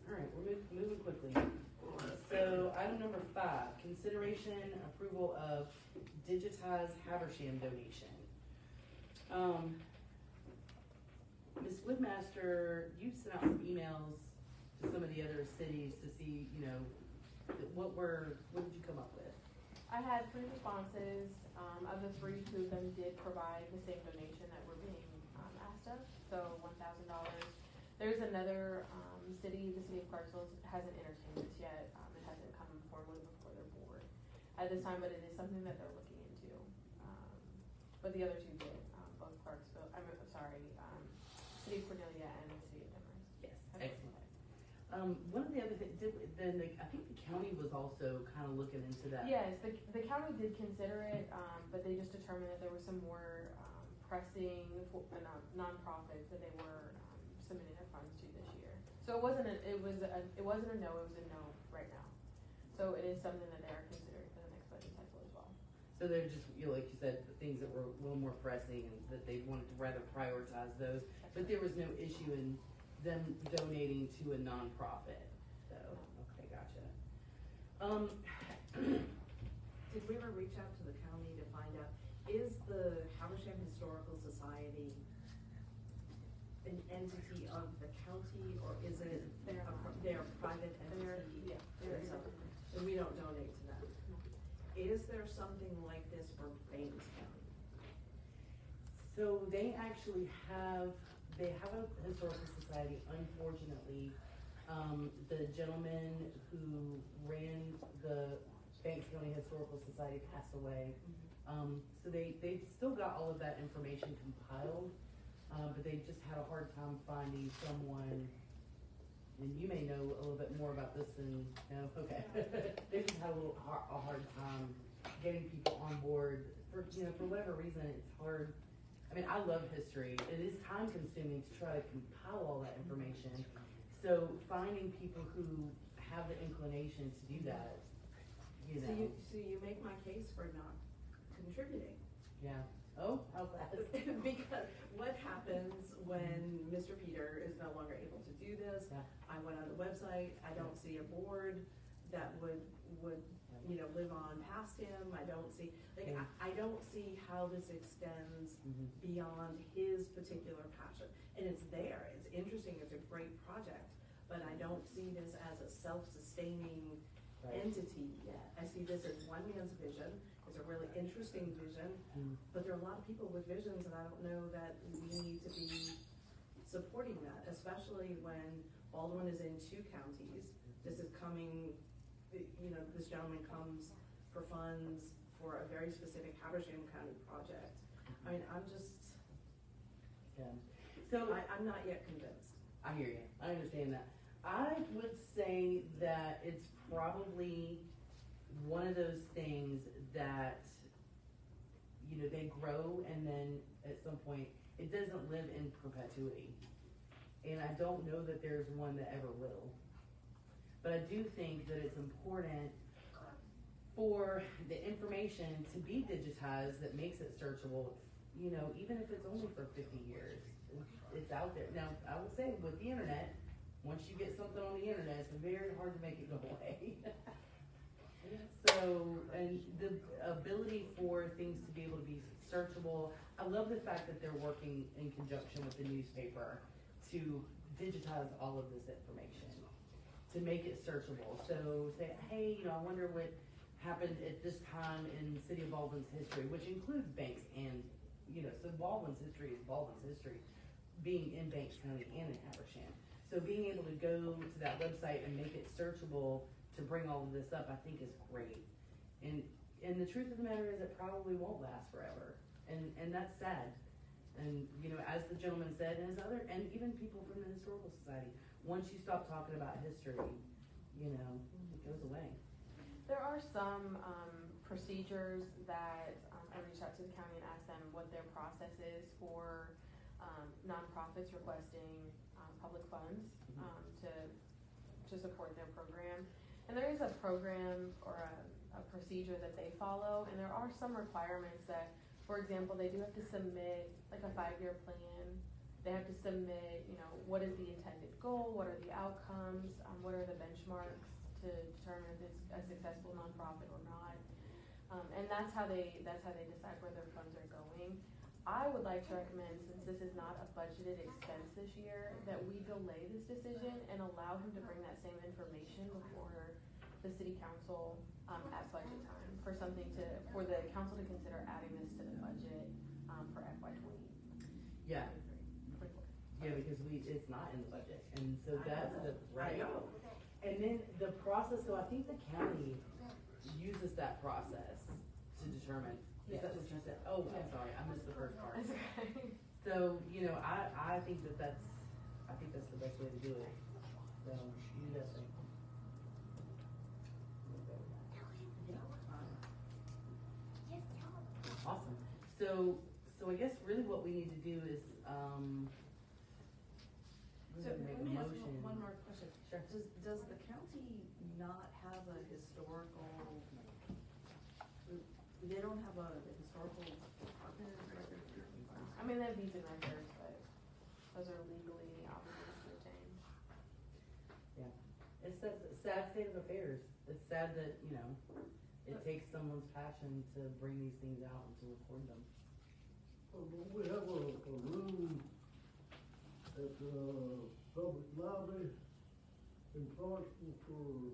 All right, we're moving quickly. So item number 5, consideration approval of digitized Habersham donation. Ms. Woodmaster, you sent out some emails to some of the other cities to see, you know, what did you come up with? I had 3 responses. Of the 3, 2 of them did provide the same donation that we're being asked of, so $1,000. There's another city, the city of Clarksville hasn't entertained this yet. It hasn't come formally before their board at this time, but it is something that they're looking into. But the other 2 did, both Clarksville, City of Cornelia and the City of Demers. Yes, excellent. One of the other things, I think the county was also kind of looking into that. Yes, the county did consider it, but they just determined that there was some more pressing nonprofits that they were submitting their funds to this year. So it wasn't a no, it was a no right now. So it is something that they are considering for the next budget cycle as well. So they're just, you know, like you said, the things that were a little more pressing and that they wanted to rather prioritize those. But there was no issue in them donating to a nonprofit. So, okay, gotcha. Did we ever reach out to the county to find out, is the Habersham Historical Society an entity of the county, or is it they're a private entity? And we don't donate to them. Is there something like this for Baines County? So they actually have a historical society. Unfortunately, the gentleman who ran the Banks County Historical Society passed away. So they've still got all of that information compiled, but they just had a hard time finding someone, and you may know a little bit more about this than, no, okay. They just had a hard time getting people on board for whatever reason. It's hard. I mean, I love history. It is time consuming to try to compile all that information. So finding people who have the inclination to do that, you know. So you make my case for not contributing. Yeah. Oh, how's that? Because what happens when Mr. Peter is no longer able to do this? Yeah. I went on the website, I don't see a board that would live on past him. I don't see, I don't see how this extends beyond his particular passion. And it's there, it's interesting, it's a great project, but I don't see this as a self-sustaining entity yet. I see this as one man's vision. It's a really interesting vision, but there are a lot of people with visions, and I don't know that we need to be supporting that, especially when Baldwin is in 2 counties. This is coming, this gentleman comes for funds for a very specific Habersham County project. I mean, I'm just, So I'm not yet convinced. I hear you. I understand that. I would say that it's probably one of those things that, they grow and then at some point it doesn't live in perpetuity. And I don't know that there's one that ever will. But I do think that it's important for the information to be digitized that makes it searchable, even if it's only for 50 years. It's out there. Now, I will say with the internet, once you get something on the internet, it's very hard to make it go away. So, and the ability for things to be able to be searchable, I love the fact that they're working in conjunction with the newspaper to digitize all of this information, to make it searchable. So say, hey, I wonder what happened at this time in the city of Baldwin's history, which includes Banks and, so Baldwin's history is Baldwin's history, being in Banks County and in Habersham. So being able to go to that website and make it searchable to bring all of this up, I think is great. And the truth of the matter is it probably won't last forever. And that's sad. And, as the gentleman said, and even people from the Historical Society, once you stop talking about history, it goes away. There are some procedures that I reached out to the county and asked them what their process is for nonprofits requesting public funds to support their program. And there is a program or a procedure that they follow, and there are some requirements that, for example, they do have to submit like a 5-year plan. They have to submit, what is the intended goal, what are the outcomes, what are the benchmarks to determine if it's a successful nonprofit or not. And that's how they decide where their funds are going. I would like to recommend, since this is not a budgeted expense this year, that we delay this decision and allow him to bring that same information before the city council at budget time for the council to consider adding this to the budget for FY20. Yeah. Yeah, because it's not in the budget, and so that's the, right? And then the process, so I think the county uses that process to determine, is that what you said? Oh, I'm sorry, I missed the first part. That's okay. So, I think the best way to do it. So, you do that thing. Awesome. So I guess really what we need to do is, So make let a me ask motion. you one more question. Sure. Does the county not have a historical, they don't have the historical department record? I mean, they have these in records, but those are legally obligated to retain. Yeah. It's a sad state of affairs. It's sad that, it takes someone's passion to bring these things out and to record them. We have a room at the public library in Clarksville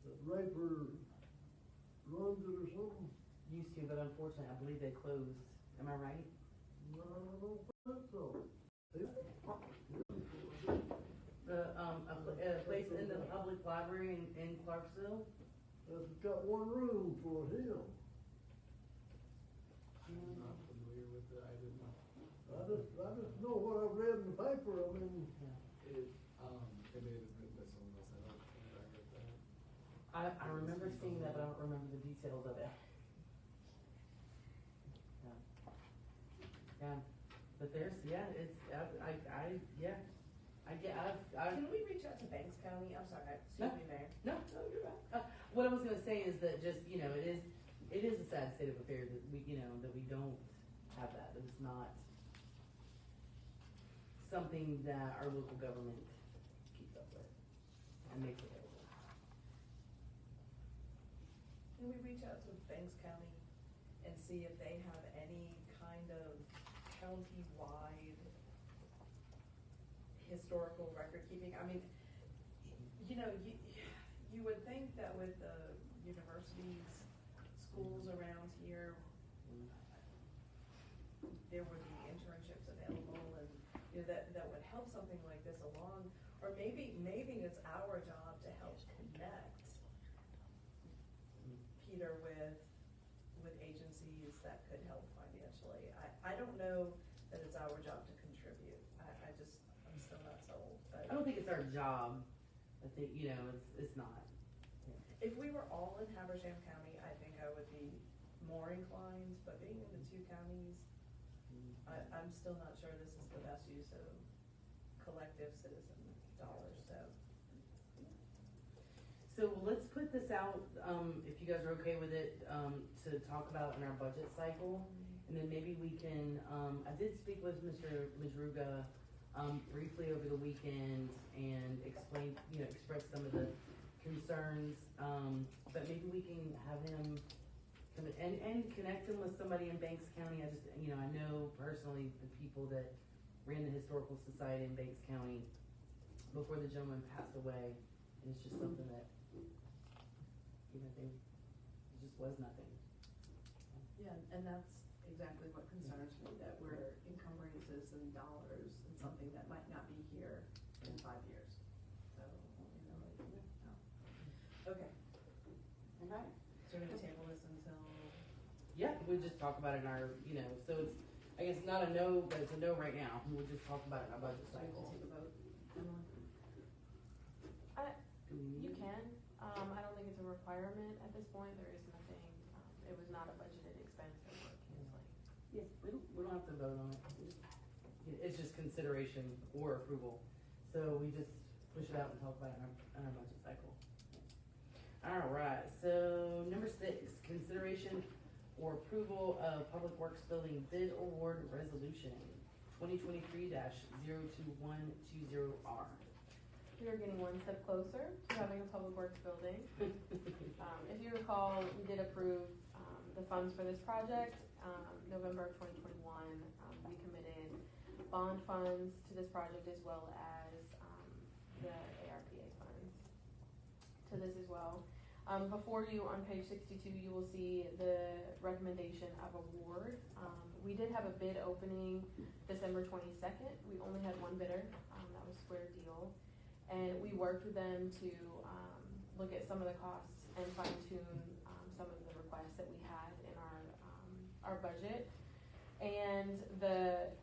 that Raper runs it or something. Used to, but unfortunately, I believe they closed. Am I right? No, I don't think so. A place in the public library in Clarksville? It's got one room for him. I'm not familiar with it, I didn't know. I just know what I read in the paper, I mean. It may have been written by someone else, I don't think I read that. I remember seeing that, but I don't remember the details of it. Yeah, but there's, Can we reach out to Banks County? I'm sorry, excuse me, Mayor. No, you're right. What I was gonna say is that just, it is a sad state of affairs that we don't have that it's not something that our local government keeps up with and makes available. Can we reach out to Banks County and see if they have any kind of county-wide historical record keeping? I mean, you would think that with the universities, schools around here, there would be internships available, and that would help something like this along. Or maybe it's our job to help connect Peter with agencies that could help financially. I don't know that it's our job to contribute. I'm still not sold. But I don't think it's our job. I think, it's not. if we were all in Habersham County, I think I would be more inclined, but being in the two counties, I'm still not sure this is the best use of collective citizen dollars, So let's put this out, if you guys are okay with it, to talk about in our budget cycle. And then maybe we can, I did speak with Mr. Majruga, briefly over the weekend and express some of the concerns. But maybe we can have him come in and connect him with somebody in Banks County. I know personally the people that ran the Historical Society in Banks County before the gentleman passed away. And it's just something that, was nothing. Yeah, and that's exactly what concerns me, that we're encumbrances in dollars and something that might not be here in 5 years. So, no. Okay, Okay. so we're gonna table this until, Yeah, we just talk about it in our, so it's, I guess not a no, but it's a no right now. We'll just talk about it in our budget so we have to cycle. take a vote. Emily? Do we You need- can, I don't think it's a requirement at this point, there is nothing, it was not a budgeted expense that we're canceling. Yeah, we don't have to vote on it. It's just consideration or approval. So we just push it out and talk about it in our budget cycle. All right, so number 6, consideration or approval of Public Works Building Bid Award Resolution 2023-02120R. We are getting one step closer to having a public works building. If you recall, we did approve, the funds for this project, November of 2021. We committed bond funds to this project as well as, the ARPA funds to this as well. Before you on page 62, you will see the recommendation of award. We did have a bid opening December 22nd. We only had one bidder, that was Square Deal. And we worked with them to look at some of the costs and fine tune some of the requests that we had in our budget. And the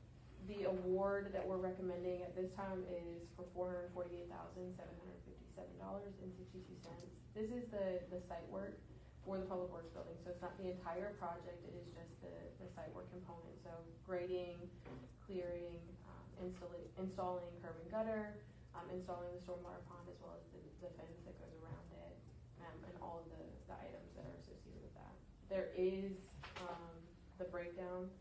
award that we're recommending at this time is for $448,757.62. This is the site work for the Public Works building, so it's not the entire project, it is just the site work component. So grading, clearing, installing curb and gutter, installing the stormwater pond as well as the fence that goes around it, and all of the items that are associated with that. There is, the breakdown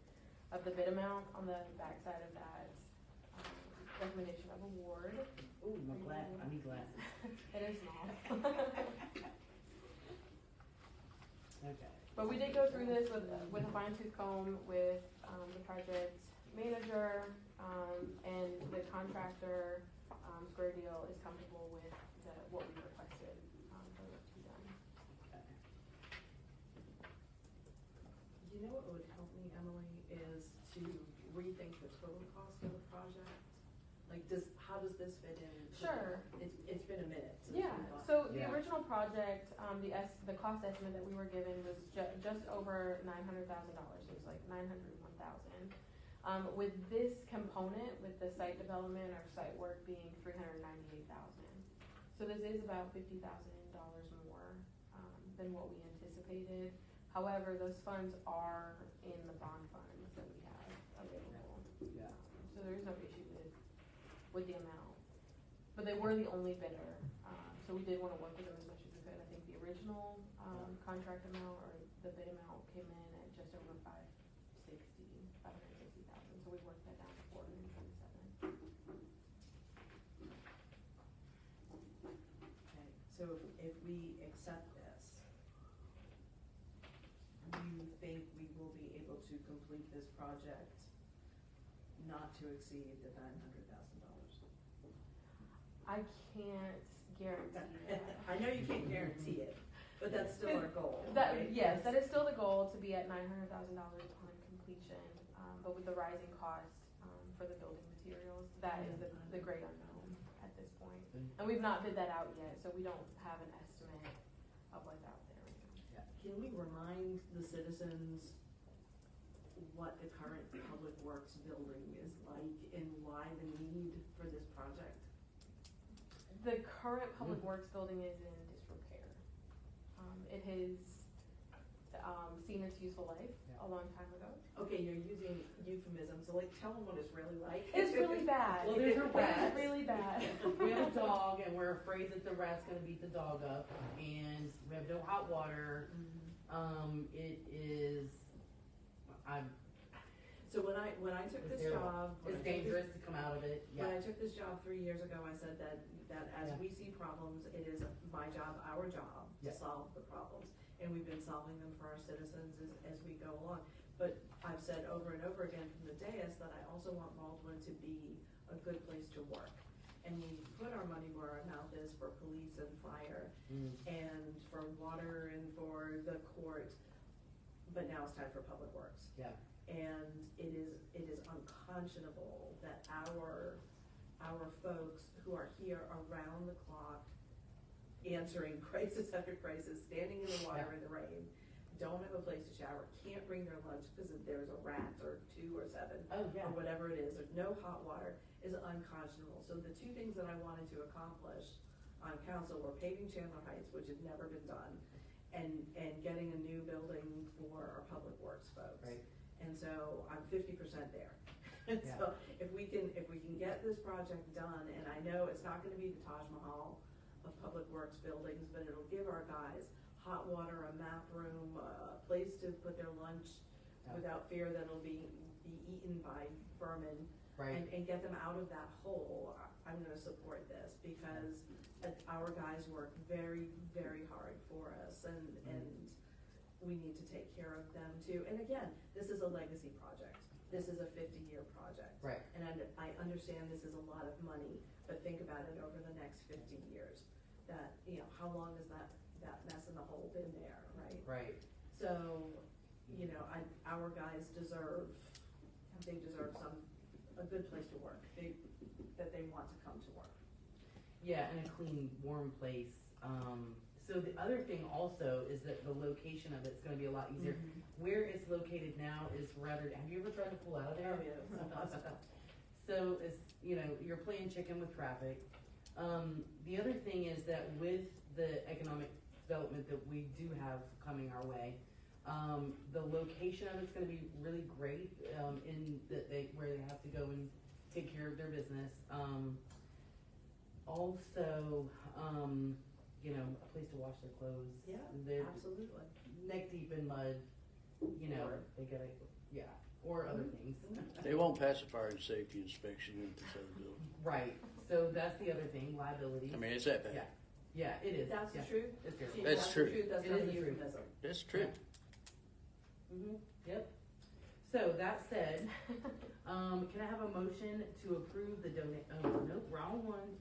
of the bid amount on the backside of that, recommendation of award. Ooh, I need glasses. It is small. Okay. But we did go through this with a fine tooth comb with, the project manager, and the contractor. Square Deal is comfortable with what we requested, for it to be done. Okay. You know what would help me, Emily, is to rethink the total cost of the project? Like, how does this fit in? Sure. It's been a minute since Yeah, we thought. so the Yeah. original project, the cost estimate that we were given was just over $900,000, it was like $901,000. With this component, with the site development or site work being $398,000. So this is about $50,000 more, than what we anticipated. However, those funds are in the bond funds that we have available. Yeah. So there is no issue with the amount. But they were the only bidder, so we did wanna work with them as much as we could. I think the original, contract amount or the bid amount came in at just over $560,000, so we worked that down to $427,000. Okay, so if we accept this, you think we will be able to complete this project not to exceed the $900,000? I can't guarantee that. I know you can't guarantee it, but that's still our goal, That, right? yes, that is still the goal, to be at $900,000 upon completion, but with the rising cost, for the building materials, that is the great unknown at this point. And we've not bid that out yet, so we don't have an estimate of what's out there right now. Can we remind the citizens what the current public works building is like and why the need for this project? The current public works building is in disrepair. It has, seen its useful life a long time ago. Okay, you're using euphemisms, so like tell them what it's really like. It's really bad. Well, there's a It rat. is really bad. We have a dog, and we're afraid that the rat's gonna beat the dog up, and we have no hot water. It is, So when I took it's this terrible. job. when It's I took this- dangerous to come out of it, When yeah. I took this job 3 years ago, I said that as Yeah. we see problems, it is my job, our job, to Yeah. solve the problems. And we've been solving them for our citizens as we go along. But I've said over and over again from the dais that I also want Baldwin to be a good place to work. And we put our money where our mouth is for police and fire Mm. and for water and for the court, but now it's time for public works. Yeah. And it is unconscionable that our folks who are here around the clock, answering crisis after crisis, standing in the water in the rain, don't have a place to shower, can't bring their lunch because there's a rat or 2 or 7 Oh, yeah. or whatever it is, there's no hot water, is unconscionable. So the 2 things that I wanted to accomplish on council were paving Chandler Heights, which had never been done, and getting a new building for our public works folks. Right. And so I'm 50% there. And so if we can get this project done, and I know it's not gonna be the Taj Mahal of public works buildings, but it'll give our guys hot water, a map room, a place to put their lunch without fear that it'll be eaten by vermin. Right. And get them out of that hole. I'm gonna support this because our guys work very, very hard for us, and we need to take care of them too. And again, this is a legacy project. This is a 50-year project. Right. And I understand this is a lot of money, but think about it over the next 50 years. That, how long has that mess in the hole been there, right? Right. So, our guys deserve a good place to work, that they want to come to work. Yeah, and a clean, warm place. So the other thing also is that the location of it's gonna be a lot easier. Where it's located now is rather, have you ever tried to pull out of there? Oh, yeah. So it's, you're playing chicken with traffic. The other thing is that with the economic development that we do have coming our way, the location of it's gonna be really great, in that where they have to go and take care of their business. Also, a place to wash their clothes. Yeah, They're absolutely. neck deep in mud, they gotta, or other things. They won't pass a fire and safety inspection in this other building. Right, so that's the other thing, liability. I mean, is that bad? Yeah, it is. That's the Yeah. truth? It's true. Gee, That's true. The truth, that's It not is a the truth. euphemism. That's true. Yep. So that said, can I have a motion to approve the wrong one.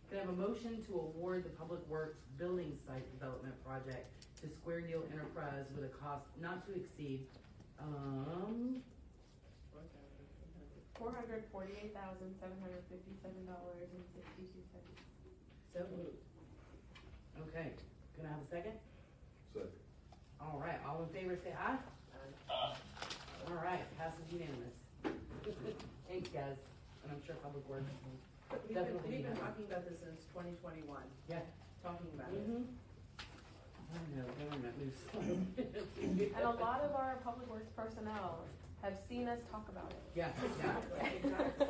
Can I have a motion to award the Public Works Building Site Development Project to Square Deal Enterprise with a cost not to exceed, $448,757.62. So moved. okay, can I have a second? Second. All right, all in favor say aye. All right, passes unanimous. Thanks, guys, and I'm sure Public Works will definitely We've be been happy. talking about this since 2021, Yeah. talking about it. I know, government moves slow. And a lot of our public works personnel have seen us talk about it. Yeah.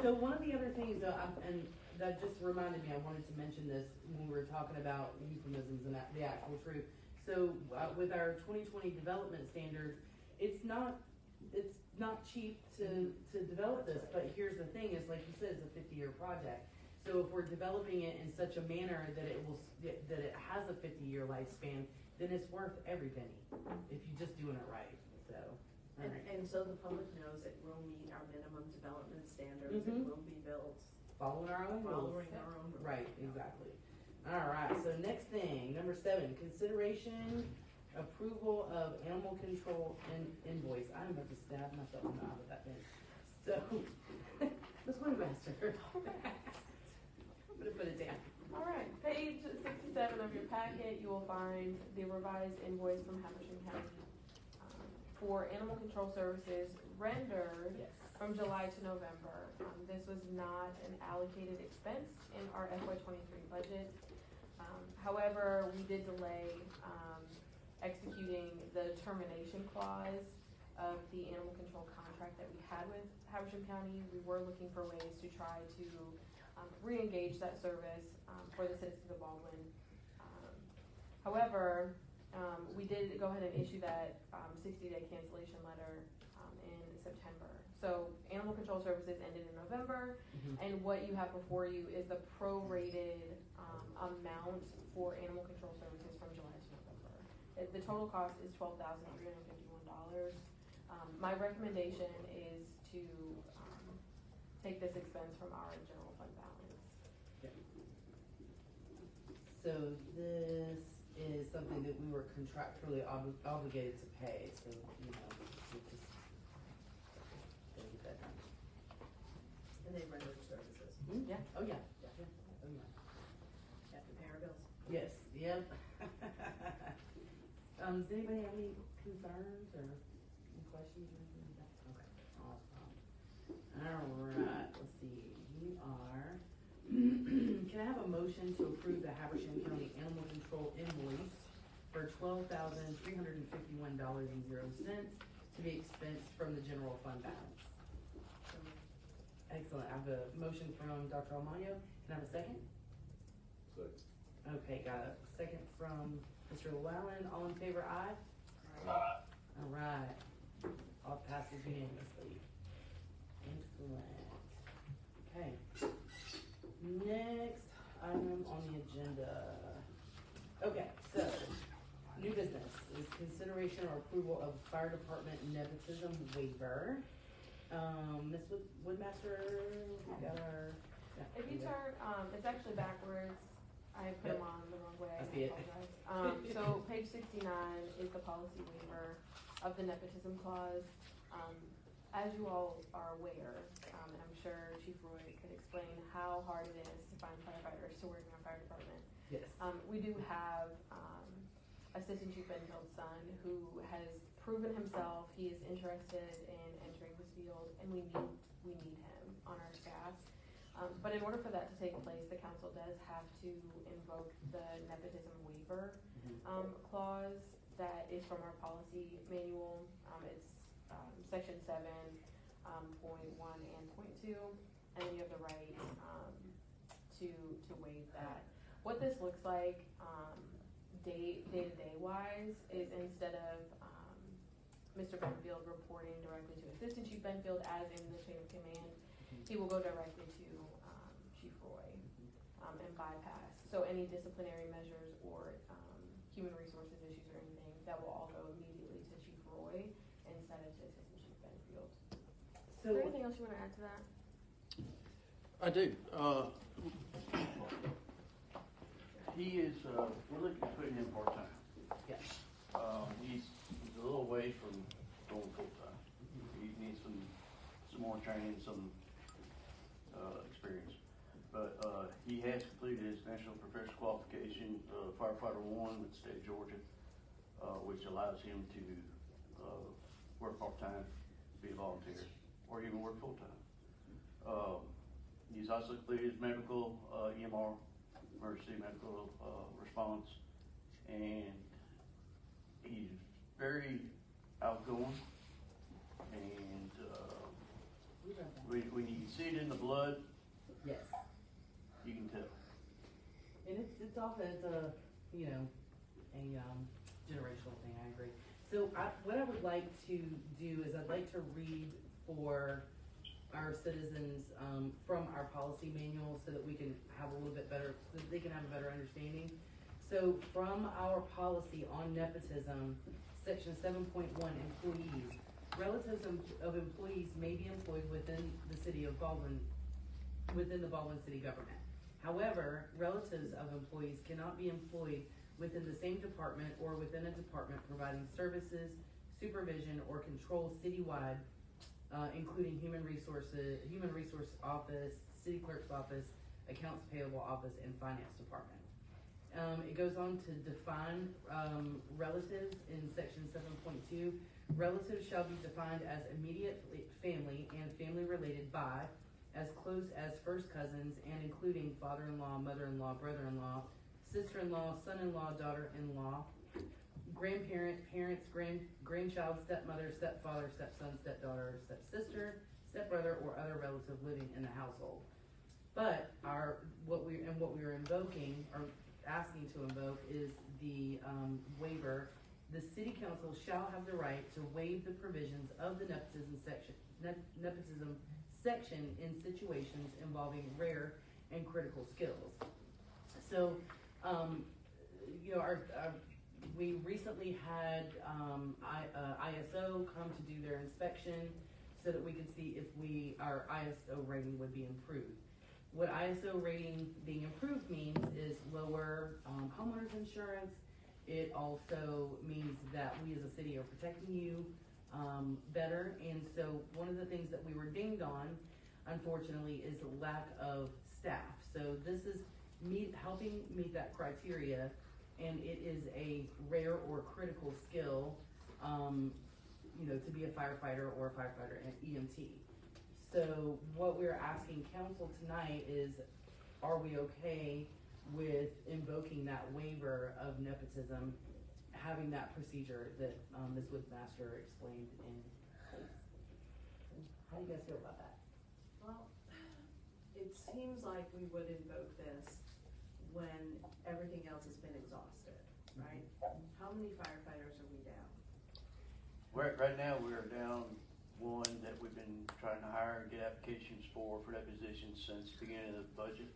So one of the other things, and that just reminded me, I wanted to mention this when we were talking about euphemisms and the actual truth. So with our 2020 development standards, it's not cheap to develop this, but here's the thing, is like you said, it's a 50-year project. So if we're developing it in such a manner that it has a 50-year lifespan, then it's worth every penny if you're just doing it right. So, all right. And so the public knows it will meet our minimum development standards, it Mhm. will be built Following our own rules. following our own rules. Right, exactly. All right, so next thing, number 7, consideration approval of animal control invoice. I'm about to stab myself in the eye with that thing. So, let's go faster. I'm gonna put it down. All right, page 67 of your packet, you will find the revised invoice from Habersham County for animal control services rendered Yes. from July to November. This was not an allocated expense in our FY23 budget. However, we did delay executing the termination clause of the animal control contract that we had with Habersham County. We were looking for ways to try to re-engage that service for the citizens of Baldwin. However, we did go ahead and issue that 60-day cancellation letter in September. So animal control services ended in November, and what you have before you is the prorated amount for animal control services from July to November. The total cost is $12,351. My recommendation is to take this expense from our general fund balance. So this is something that we were contractually obligated to pay, so, you know, we just gotta get that done. And they rendered services. Yeah, oh, yeah, Yeah. yeah, oh, yeah. Have to pay our bills. Yes, yep. Does anybody have any concerns or any questions or anything like that? Okay, awesome. Alright, let's see, we are, can I have a motion to approve the Habersham County Animal Control invoice for $12,351.00 to be expensed from the general fund balance? Excellent, I have a motion from Dr. Almayo, can I have a second? Second. Okay, got a second from Mr. Llewellyn, all in favor, aye? Alright, all passes unanimously. Excellent. Okay. Next item on the agenda. Okay, so, new business is consideration or approval of fire department nepotism waiver. Ms. Woodmaster, we got our. yeah, If you we got- turn, it's actually backwards. I put Yep. them on the wrong way. I see it. apologize. So page 69 is the policy waiver of the nepotism clause. As you all are aware, and I'm sure Chief Roy could explain how hard it is to find firefighters to work in our fire department. Yes. We do have Assistant Chief Benfield's son who has proven himself. He is interested in entering this field, and we need him on our staff. But in order for that to take place, the council does have to invoke the nepotism waiver clause that is from our policy manual. It's section 7.1 and .2, and then you have the right to waive that. What this looks like day-to-day wise is instead of Mr. Benfield reporting directly to Assistant Chief Benfield as in the chain of command, he will go directly to Chief Roy and bypass. So any disciplinary measures or human resources issues or anything, that will all go immediately to Chief Roy instead of to Assistant Chief Benfield. Is there anything else you want to add to that? I do. He is, we're looking at putting him part-time. Yes. He's a little away from going full-time. He needs some more training, some experience. But he has completed his National Professional Qualification, Firefighter 1 with the state of Georgia, which allows him to work part-time, be a volunteer, or even work full-time. He's also completed his medical EMR, emergency medical response, and he's very outgoing, and when you can see it in the blood, Yes. you can tell. And it's often, it's a, you know, a, generational thing, I agree. So what I would like to do is I'd like to read for our citizens, from our policy manual so that we can have a little bit better, so that they can have a better understanding. So from our policy on nepotism, section 7.1, employees. Relatives of employees may be employed within the city of Baldwin, within the Baldwin city government. However, relatives of employees cannot be employed within the same department or within a department providing services, supervision, or control citywide, including human resource office, city clerk's office, accounts payable office, and finance department. It goes on to define relatives in section 7.2. Relatives shall be defined as immediate family and family related by, as close as first cousins and including father-in-law, mother-in-law, brother-in-law, sister-in-law, son-in-law, daughter-in-law, grandparent, parents, grandchild, stepmother, stepfather, stepson, stepdaughter, stepsister, stepbrother, or other relative living in the household. But what we are invoking or asking to invoke is the waiver. The city council shall have the right to waive the provisions of the nepotism section in situations involving rare and critical skills. So, you know, we recently had ISO come to do their inspection so that we could see if our ISO rating would be improved. What ISO rating being improved means is lower homeowners insurance It also means that we as a city are protecting you, better. And so one of the things that we were dinged on, unfortunately, is the lack of staff. So this is helping meet that criteria, and it is a rare or critical skill, to be a firefighter or a firefighter and EMT. So what we're asking council tonight is, are we okay with invoking that waiver of nepotism, having that procedure that Ms. Woodmaster explained in place? How do you guys feel about that? Well, it seems like we would invoke this when everything else has been exhausted, right? How many firefighters are we down? Right now, we're down one that we've been trying to hire and get applications for that position since the beginning of the budget.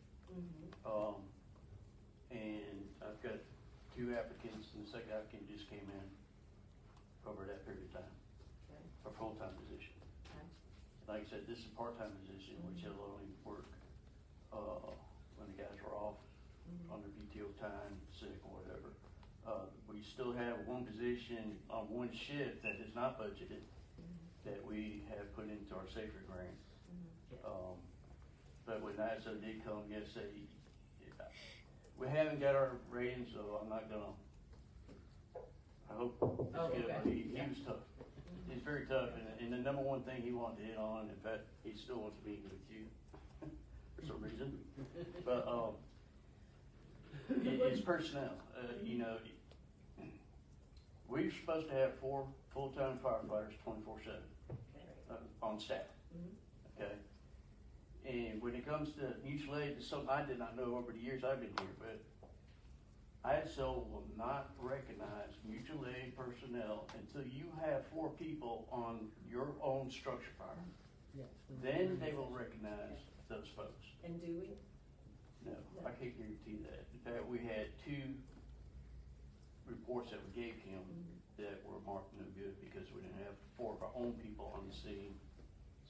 And I've got 2 applicants, and the second applicant just came in over that period of time, Okay. for full-time position. Okay. Like I said, this is a part-time position, which will only work, when the guys are off, on their PTO time, sick or whatever. We still have one position on one shift that is not budgeted, that we have put into our safer grant. But when ISO did come, yes, we haven't got our ratings, so I'm not gonna, I hope, Okay. he was tough. He's very tough, and the number one thing he wanted to hit on, in fact, he still wants to meet with you, for some reason, but, it's personnel, we're supposed to have 4 full-time firefighters 24/7, on staff, okay? And when it comes to mutual aid, it's something I did not know over the years I've been here, but ISO will not recognize mutual aid personnel until you have 4 people on your own structure fire. Yes. Then they will recognize those folks. And do we? No, I can't guarantee that. In fact, we had 2 reports that we gave him that were marked no good because we didn't have 4 of our own people on the scene,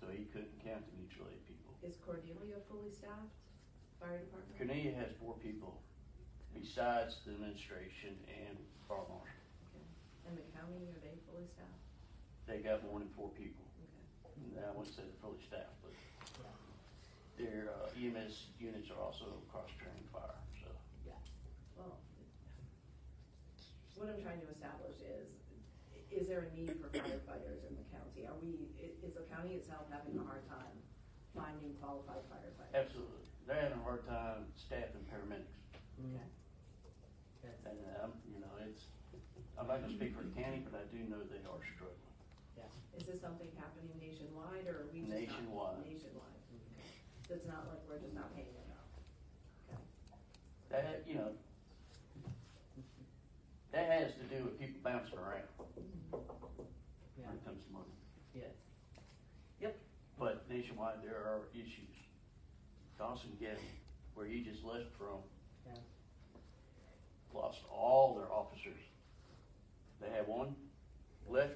so he couldn't count the mutual aid people. Is Cordelia fully staffed fire department? Cornelia has 4 people besides the administration and fire marshal. Okay. And the county, are they fully staffed? They got more than 4 people. Okay. And I wouldn't say they're fully staffed, but their EMS units are also cross-trained fire, so. Well, what I'm trying to establish is there a need for firefighters in the county? Is the county itself having a hard time finding qualified firefighters? Absolutely. They're having a hard time staffing paramedics. Okay. And, I'm not gonna speak for the county, but I do know they are struggling. Is this something happening nationwide, or are we just Nationwide. not? Nationwide. Okay. So it's not like we're just not paying enough. Okay. That, that has to do with people bouncing around when it comes to money. Yes. But nationwide, there are issues. Dawson County, where he just left from, lost all their officers. They have 1 left,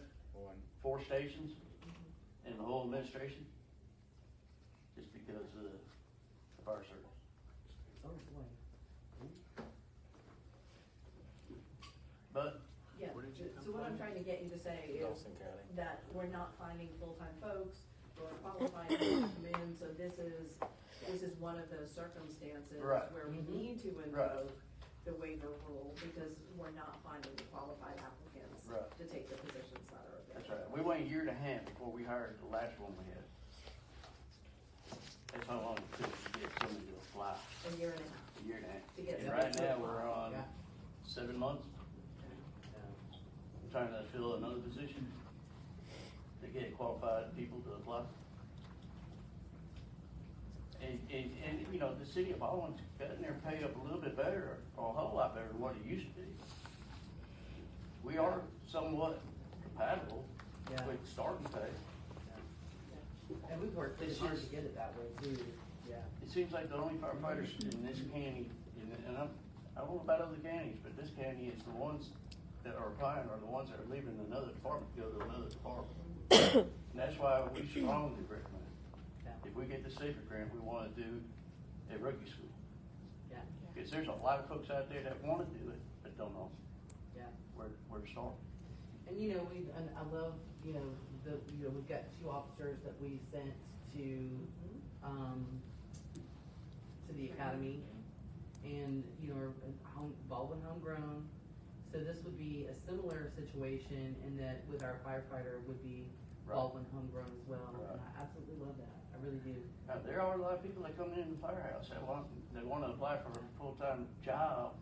4 stations in the whole administration, just because of the fire service. Oh, boy. But Yeah, so what I'm trying to get you to say is that we're not finding full-time folks who are qualified to come in, so this is one of those circumstances Right. where we need to invoke the waiver rule because we're not finding the qualified applicants Right. to take the positions that are available. that's right. We went 1.5 years before we hired the last one we had. That's how long it took to get somebody to apply. A year and a half. 1.5 years. To get And somebody right to now, apply. we're on Yeah. 7 months, trying to fill another position to get qualified people to apply. And the city of Baldwin's gotten their pay up a little bit better, or a whole lot better than what it used to be. We are somewhat compatible Yeah. with starting pay. And we've worked pretty hard to get it that way too. Yeah. It seems like the only firefighters in this county, and I don't know about other counties, but this county is the ones that are applying are the ones that are leaving another department to go to another department. And that's why we strongly recommend, if we get the safer grant, we wanna do a rookie school. Yeah. Because there's a lot of folks out there that wanna do it, but don't know. Yeah. where to start. And and I love, we've got 2 officers that we sent to the academy, and, are Baldwin homegrown. So this would be a similar situation in that with our firefighter would be Right. Baldwin homegrown as well. Right. And I absolutely love that. I really do. There are a lot of people that come in the firehouse, they want to apply for a full-time job,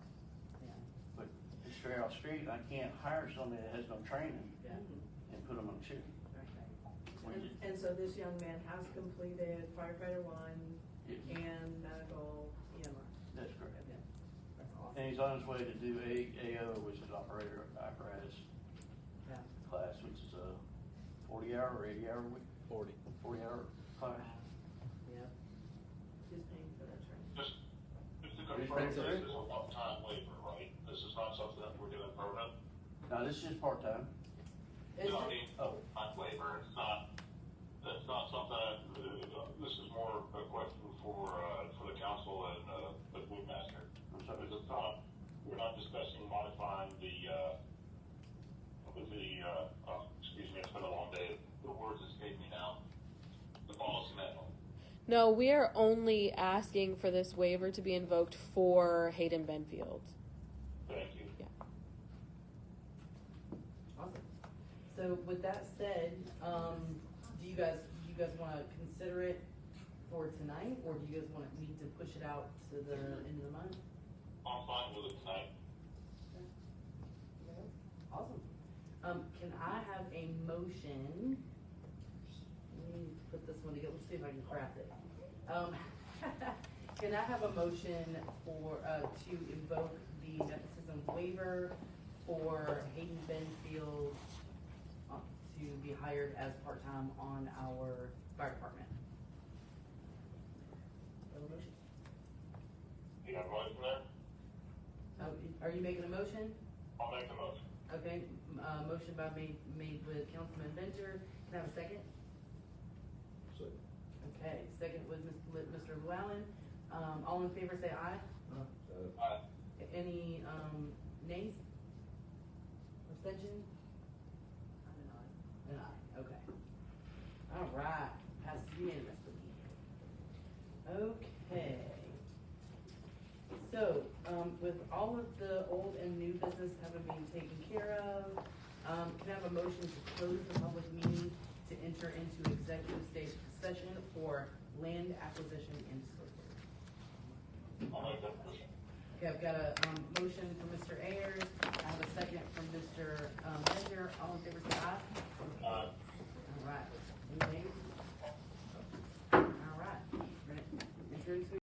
Yeah. but it's straight off the street, I can't hire somebody that has no training Yeah. and put them on shift. And so this young man has completed firefighter 1 Yes. and medical EMR. That's correct. Yeah. That's awesome. And he's on his way to do AO, which is operator apparatus Yeah. class, which is a 40-hour or 80-hour week, 40-hour class. Yeah. Who's paying for that training? Just to confirm, this is a one-time waiver, right? This is not something that we're doing permanent? Now, this is just part-time. Is No, I it- mean, on waiver, that's not something, this is more a question for the council and, the boot master. I'm sorry. Because it's not, we're not discussing modifying excuse me, it's been a long day, the words escape me now, the policy manual. No, we are only asking for this waiver to be invoked for Hayden Benfield. Thank you. Yeah. Awesome. So with that said, do you guys want to consider it for tonight, or do you guys need to push it out to the end of the month? I'm fine with it tonight. Awesome. Can I have a motion? Let me put this one together. Let's see if I can craft it. Can I have a motion for, to invoke the nepotism waiver for Hayden Benfield to be hired as part-time on our fire department? Have a motion? You have a motion there? Are you making a motion? I'll make the motion. Okay, motion made with Councilman Venture. Can I have a second? Okay, second with Mr. Llewellyn. All in favor say aye. Aye. Any, nays? Abstention? An aye, okay. All right, passes unanimously. Okay. So, with all of the old and new business having been taken care of, can I have a motion to close the public meeting to enter into executive session for land acquisition and disposal? I'll make that motion. Okay, I've got a, motion from Mr. Ayers, I have a second from Mr. Messer, all in favor say aye. Aye. All right, any nays? All right, we're gonna enter into